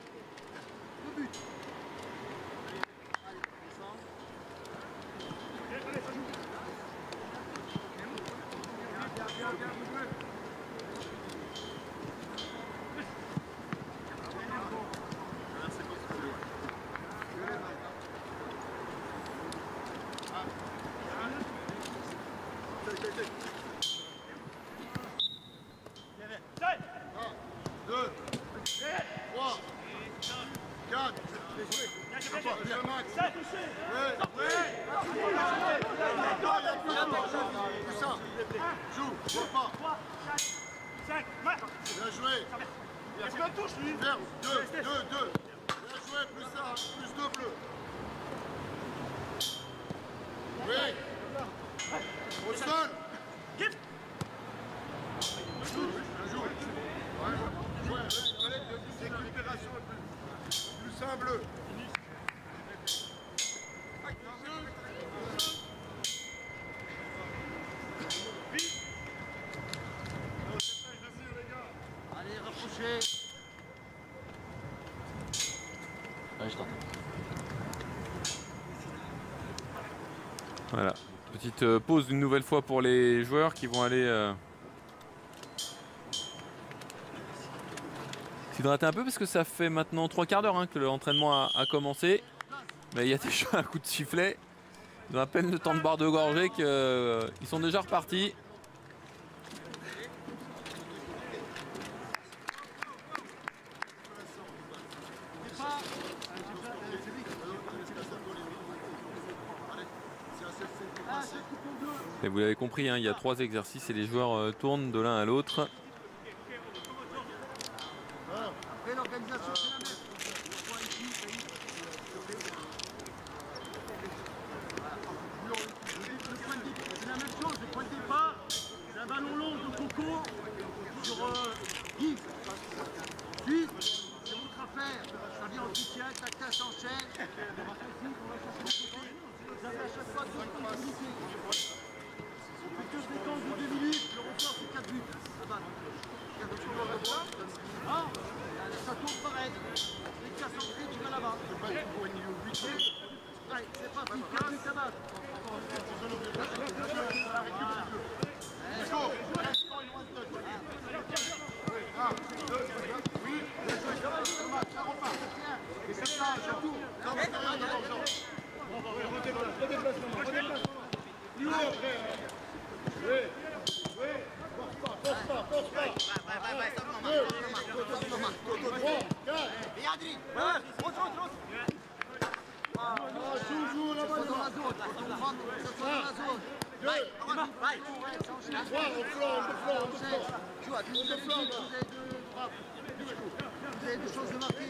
Speaker 1: Voilà, petite pause une nouvelle fois pour les joueurs qui vont aller s'hydrater un peu parce que ça fait maintenant 3 quarts d'heure hein, que l'entraînement a commencé. Mais il y a déjà un coup de sifflet. Ils ont à peine le temps de boire de gorgée qu'ils sont déjà repartis. Et vous l'avez compris, hein, il y a 3 exercices et les joueurs tournent de l'un à l'autre.
Speaker 4: Après l'organisation c'est la même. C'est la même chose, le point de départ, c'est un ballon long de Coco sur Guy. Puis, c'est votre affaire. Ça vient en soutien, tac tac s'enchaîne. Vous avez à chaque fois 2 possibilités. On fait que séquence de 2 minutes, le record c'est 4 buts. Ça va. Non, ça tourne pareil. Dès que tu as centré, tu vas là-bas. Ouais, c'est pas plus 4 buts à battre. Vous avez des chances de marquer.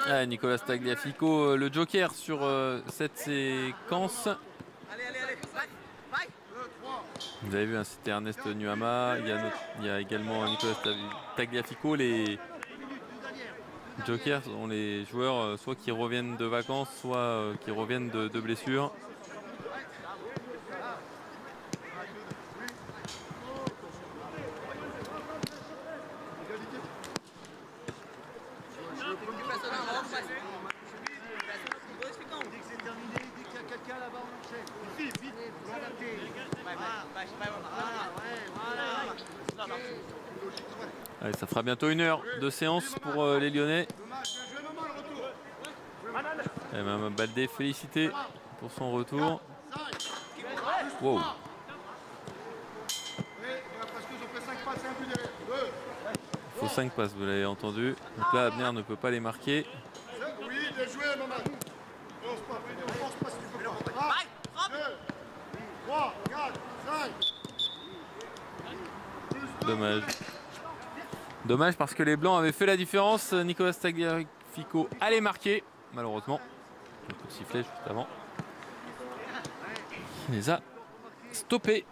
Speaker 1: Ah, Nicolas Tagliafico, le joker sur cette séquence. Vous avez vu, hein, c'était Ernest Nuama. Il y a également Nicolas Tagliafico. Les jokers sont les joueurs soit qui reviennent de vacances, soit qui reviennent de blessures. Allez, ça fera bientôt 1 heure de séance pour les Lyonnais. Et même Baldé félicité pour son retour. Wow. Il faut 5 passes, vous l'avez entendu. Donc là, Abner ne peut pas les marquer.
Speaker 2: Oui, bien joué, maman. On force pas si tu peux pas. 1, 2, 3, 4, 5.
Speaker 1: Dommage. Dommage parce que les Blancs avaient fait la différence. Nicolas Tagliafico allait marquer. Malheureusement, un coup de sifflet juste avant. Il les a stoppés.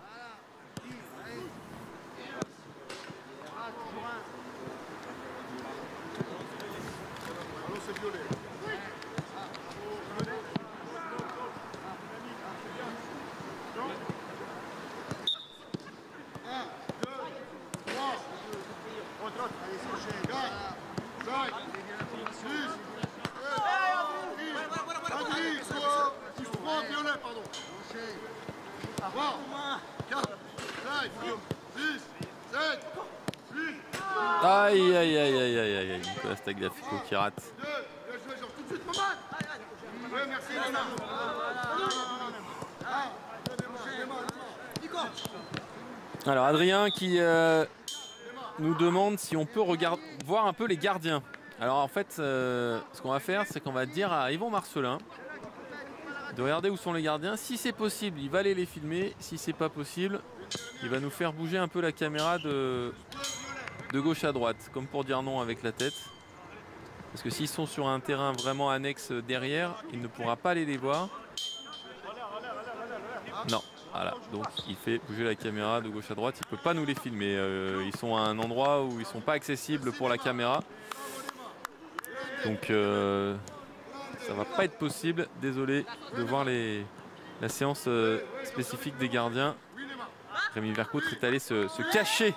Speaker 2: violet. 4, 5, 6, 7, 8.
Speaker 1: Aïe, aïe, aïe, aïe, aïe, aïe, Nicolas Tagliafico qui rate.
Speaker 2: 2, bien joué, genre tout de suite, Mohamed. Oui, merci, Léna.
Speaker 1: Alors Adrien qui nous demande si on peut voir un peu les gardiens. Alors en fait, ce qu'on va faire, c'est qu'on va dire à Yvon Marcelin de regarder où sont les gardiens. Si c'est possible, il va aller les filmer. Si c'est pas possible, il va nous faire bouger un peu la caméra de gauche à droite, comme pour dire non avec la tête. Parce que s'ils sont sur un terrain vraiment annexe derrière, il ne pourra pas aller les voir. Non, voilà, donc il fait bouger la caméra de gauche à droite. Il ne peut pas nous les filmer. Ils sont à un endroit où ils ne sont pas accessibles pour la caméra. Donc ça va pas être possible, désolé, de voir la séance spécifique des gardiens. Rémi Vercouttre est allé se cacher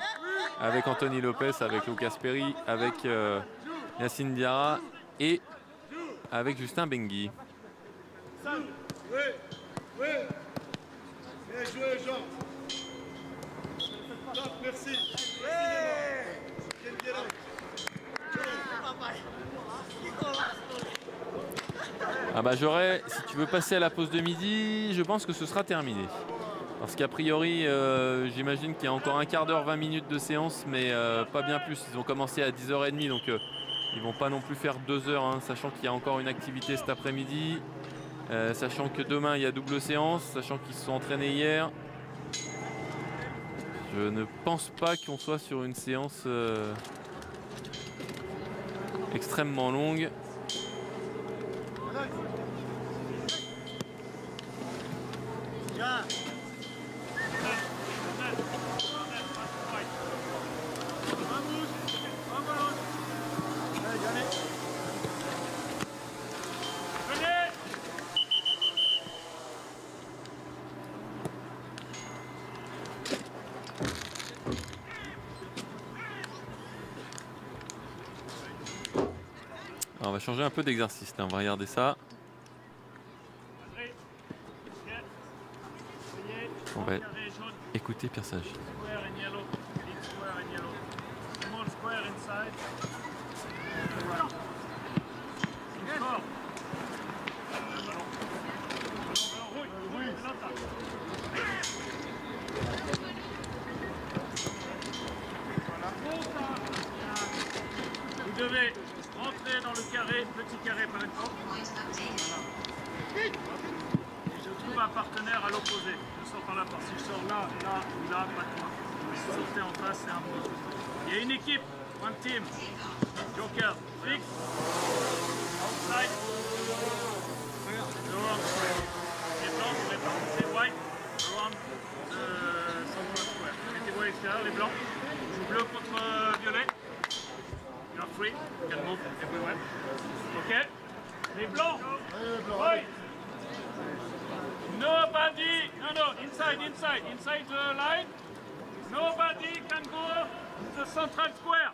Speaker 1: avec Anthony Lopez, avec Lucas Perry, avec Yacine Diarra et avec Justin Benguy.
Speaker 2: Oui, oui. Bien joué, Jean. Top, merci.
Speaker 1: Ah bah j'aurais, si tu veux passer à la pause de midi, je pense que ce sera terminé. Parce qu'a priori, j'imagine qu'il y a encore un quart d'heure, 20 minutes de séance, mais pas bien plus. Ils ont commencé à 10h30, donc ils vont pas non plus faire 2 heures, hein, sachant qu'il y a encore une activité cet après-midi. Sachant que demain, il y a double séance, sachant qu'ils se sont entraînés hier. Je ne pense pas qu'on soit sur une séance extrêmement longue. Alors, on va changer un peu d'exercice, on va regarder ça. On va écouter Pierre Sage.
Speaker 5: Vous devez rentrer dans le carré, petit carré par exemple. Et je trouve un partenaire à l'opposé. Je sors par la porte. Si je sors là, là ou là, pas de moi. Si vous sortez en face, c'est un peu. Il y a une équipe, one team. Joker, fix. Outside. The wrong square. Les blancs, vous répartissez white around the central square. Mettez-vous à l'extérieur, les blancs. Bleu contre violet. You are free. You can move everywhere. Ok. Les blancs. White. Nobody. No. Inside the line. Nobody can go to the central square.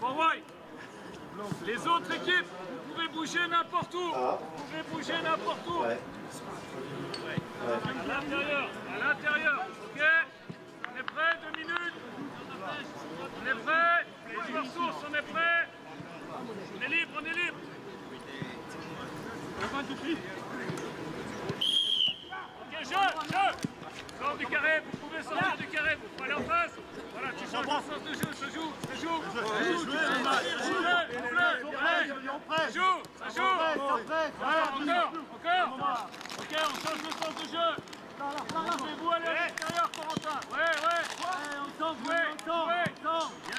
Speaker 5: For white. Les autres équipes, vous pouvez bouger n'importe où. Vous pouvez bouger n'importe où.
Speaker 3: Ouais.
Speaker 5: À l'intérieur. Ok. On est prêt, 2 minutes. On est prêt. Les ressources, on est prêt. On est libre. Ok, jeu. Sors du carré, vous pouvez sortir du carré, vous pouvez aller en face. Voilà, tu changes de sens de jeu, ça joue. Ça joue. Encore. Ok, on change de sens de jeu. Pouvez-vous aller à l'extérieur, Corentin? Ouais. On sent, bien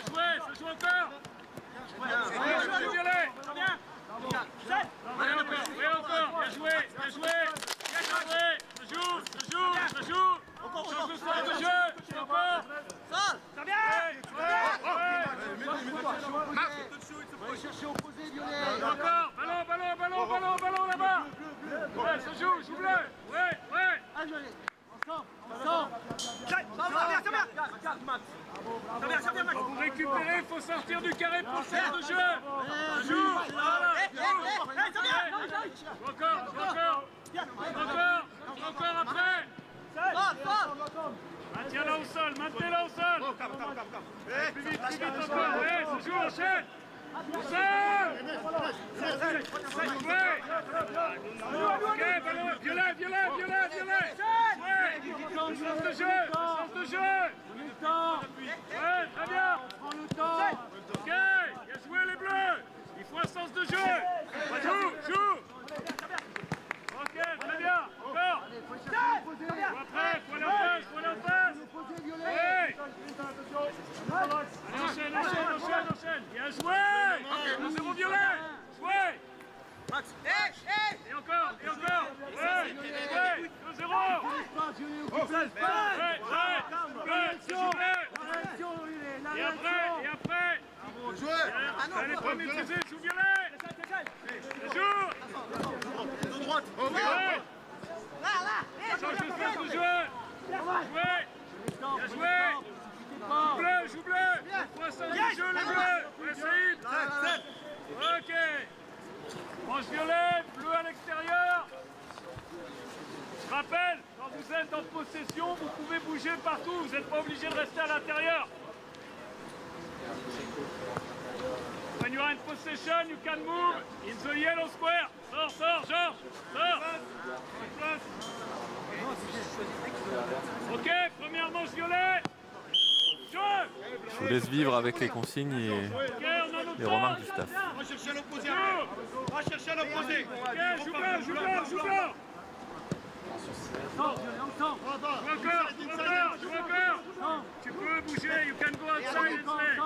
Speaker 5: joué, ça joue encore. Bien joué, violet. Bien. Oui, encore. Bien joué. Ça joue. On change de sens de jeu. Encore. Ça vient.
Speaker 4: Chercher opposé, violet.
Speaker 5: sortir du carré pour le sens de jeu. Joue. Voilà. Encore après. Maintiens-la au sol, maintenez-la au sol. Plus vite encore. Ça joue, enchaîne. Au sol. Ok, ballon, violet. Sens de jeu. Ouais, très bien. Ok, bien joué les bleus. Il faut un sens de jeu. Joue. Ok, très bien. Encore. Après, faut aller en face. Ouais. Allez, enchaîne. Bien joué. 2-0 violet. Joué. Et encore. Ouais. 2-0. Et après. Allez, pas maîtriser, joue violet. Joue.
Speaker 2: De droite.
Speaker 5: Change de sens de jeu. Bien joué. Joue bleu. Faut un sens de jeu, les bleus. Ouais, Saïd. Ok. Manche violet, bleu à l'extérieur. Je rappelle, quand vous êtes en possession, vous pouvez bouger partout. Vous n'êtes pas obligé de rester à l'intérieur. When you are in possession, you can move in the yellow square. Sors, Georges. Ok, première manche violet.
Speaker 1: Je vous laisse vivre avec les consignes et les remarques du staff.
Speaker 2: Va chercher à l'opposé.
Speaker 5: Ok, joue blanc. Joue encore. Tu peux bouger, you can go outside and play.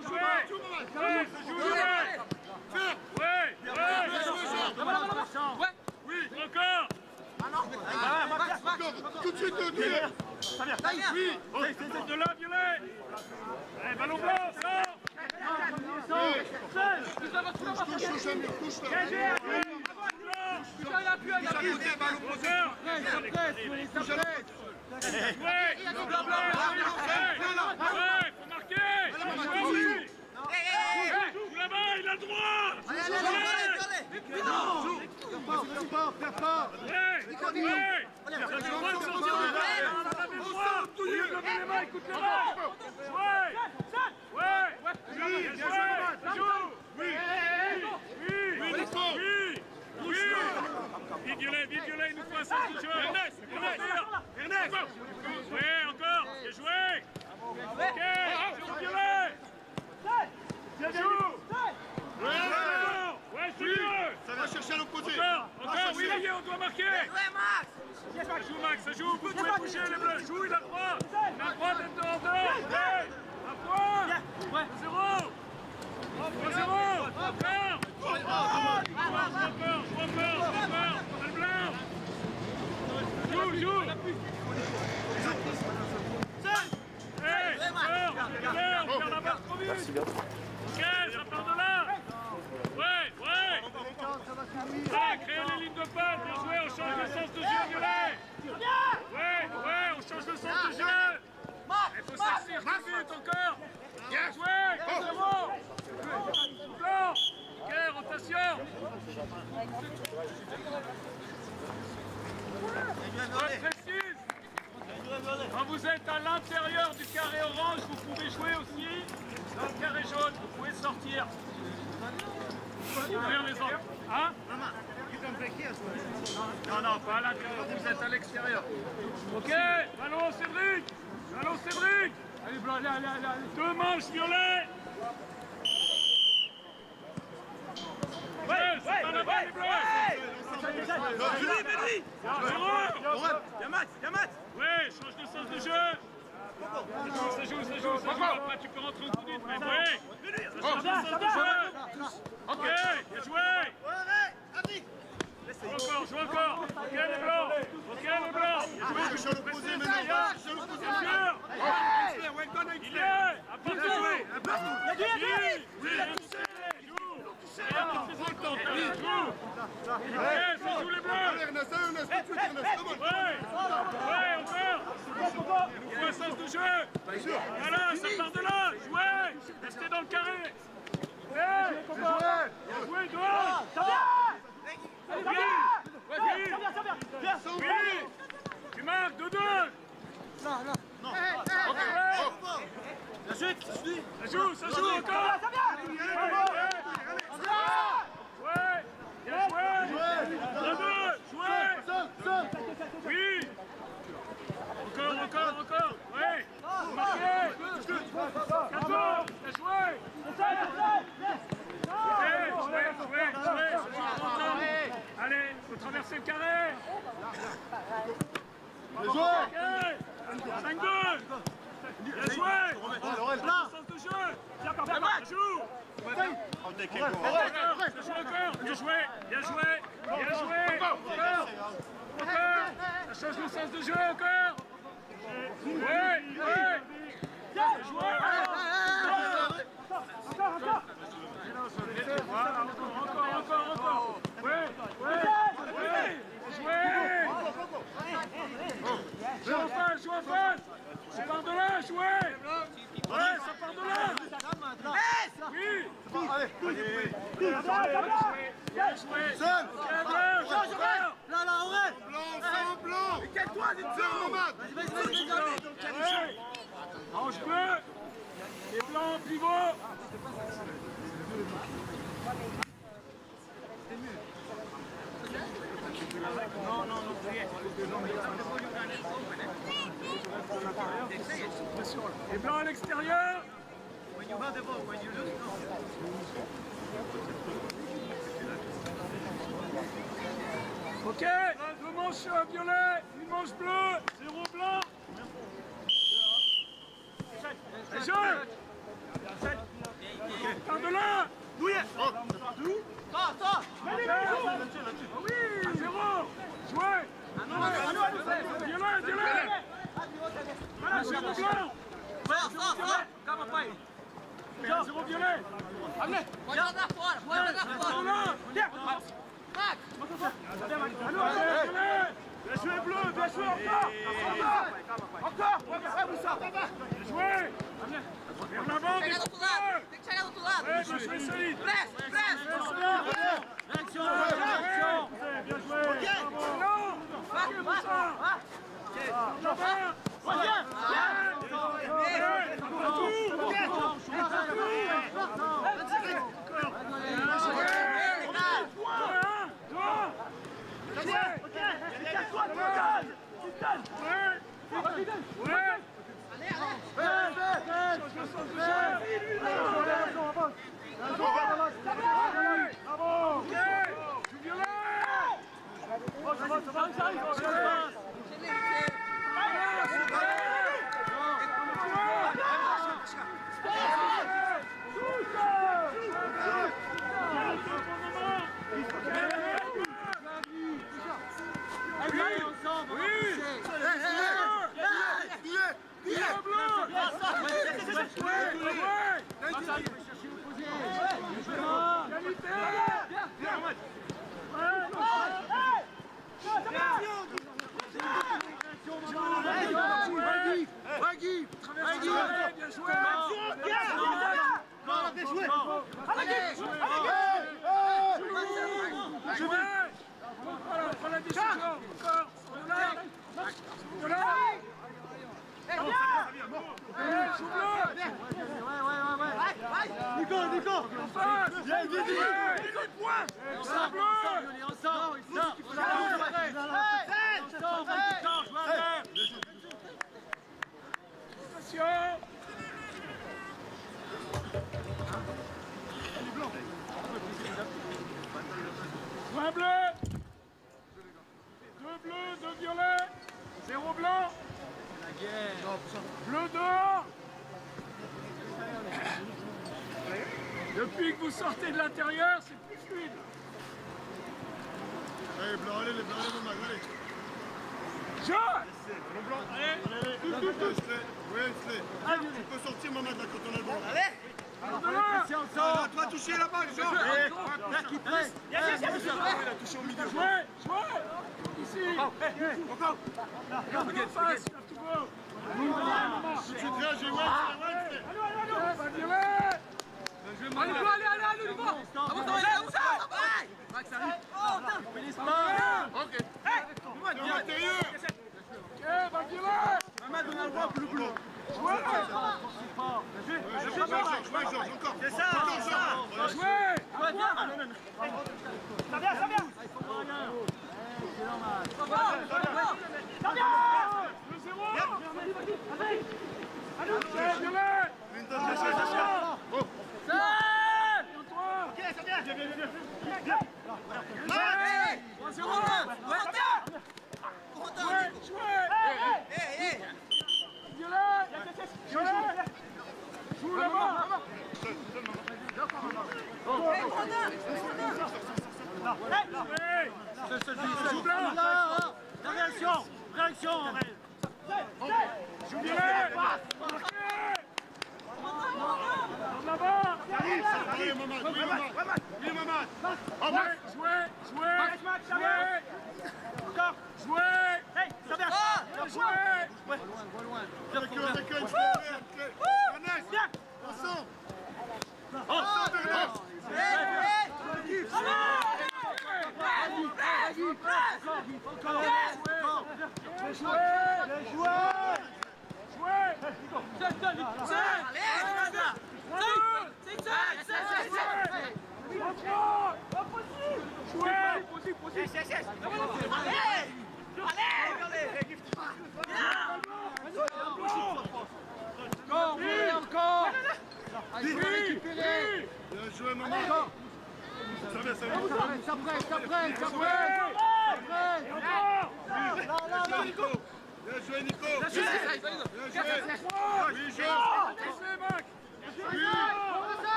Speaker 5: Jouer. Oui, encore.
Speaker 2: Tout de suite,
Speaker 5: Oui, de là, violet. Allez, ballon blanc, sort. Il a le droit. Vite violet, il nous faut un sens de jeu. Ernest. Ouais, encore. Bien joué. Ok, joue violet. Joue. Ouais, c'est mieux.
Speaker 2: Ça va chercher à l'opposé.
Speaker 5: Encore, oui, on doit marquer. Ça joue, Max, vous pouvez bouger les bleus. Joue, il a 3. Il a 3 d'être dehors. Un point. 2-0. 3-0. Encore. Le blanc. Joue. Hey, on perd la balle trop vite. Ok, ça part de là. Ouais. Créer les lignes de passe, bien joué, on change le sens de jeu, violet. Ouais, on change le sens de jeu. Il faut sortir plus vite encore. Bien joué, 2-0. Blanc. Ok, rotation. Précise. Quand vous êtes à l'intérieur du carré orange, vous pouvez jouer aussi dans le carré jaune. Vous pouvez sortir. Ouvrir les autres. Hein? Non, pas à l'intérieur. Vous êtes à l'extérieur. Ok, ballon Cédric. Allez, blanc, allez. 2 manches violet. Ouais, c'est pas la balle, les bleus. Yamat. Ouais, change de sens de jeu. Ça joue. Après, tu peux rentrer au tout vite, mais ouais. Ça change de sens de jeu. Ok, bien joué. Joue encore. Ok, les blancs.
Speaker 2: Chercher à l'opposé maintenant.
Speaker 5: Il est. À part de jouer. Ça joue les bleus.
Speaker 2: Ernest,
Speaker 5: Ouais, encore. Il faut un sens de jeu. Voilà, ça part de là. Jouez. Restez dans dans le carré. Jouez dehors. Oui. Tu marques 2-2. Non. Ça joue encore. Bien joué. 2-2. Jouez. Oui. Encore. Ouais. Marquez. 4-2. Bien joué. Allez, faut traverser le carré. 5-2. Bien joué. Sens de jeu. Bien joue. Bien joué. Encore. Ça change le sens de jeu encore. Ouais. Bien joué. Encore. Ouais. Joue en face. Ça part de là, jouez. Ouais, ça part de là. Oui. Bien joué.
Speaker 2: Là, blanc.
Speaker 4: Quel-toi,
Speaker 5: Ange bleu. Et blanc, pivot. Et blanc à l'extérieur. Ok, deux manches violet, une manche bleue, 0 blanc. Et jeu. Part de là. Oui. Oui, 0. Jouez. Violet. 0 blanc. 0 violet. Bien joué bleu, bien joué encore. Bien joué. Vers l'avant, bien joué solide. Bien Un bleu, 2 bleus, 2 violets, 0 blanc, bleu dehors. Depuis que vous sortez de l'intérieur, c'est plus fluide.
Speaker 2: Allez, blanc, allez, les blancs, allez.
Speaker 5: Je
Speaker 2: Le blanc, allez. Oui, tu peux sortir, maman, là, quand on a le ballon. Allez. Toi, toucher la balle, Jean. Là, qui presse. Il a touché au milieu.
Speaker 5: Jouez. Ici. Encore. Face, tout beau.
Speaker 2: Tu te réagis, ouais.
Speaker 5: Violet.
Speaker 4: Allez, allez, on y va. Avance, Max, arrive.
Speaker 2: Ok. À l'intérieur.
Speaker 4: Mamad, on a le droit pour le boulot.
Speaker 2: Jouez, Georges, encore.
Speaker 4: C'est ça, c'est ça. Jouez bien. Ça vient. Réaction,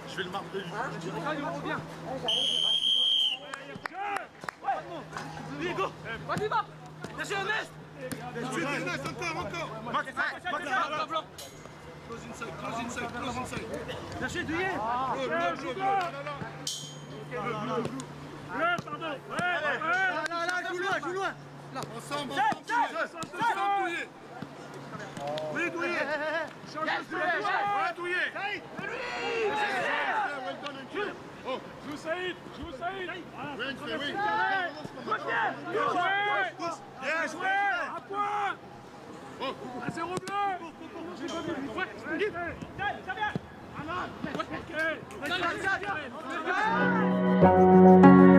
Speaker 2: Je vais le marquer.
Speaker 4: Allez, on revient. Vas-y, va. Bien sûr, Ernest.
Speaker 2: Ernest, encore. Max, close inside.
Speaker 4: Lâchez Douillet. Joue loin.
Speaker 2: Ensemble.
Speaker 4: Oui, Douillet.
Speaker 5: Joue Saïd.
Speaker 2: Oui.
Speaker 5: Bien joué. Un point. À 0 bleu. Ça vient. Ok.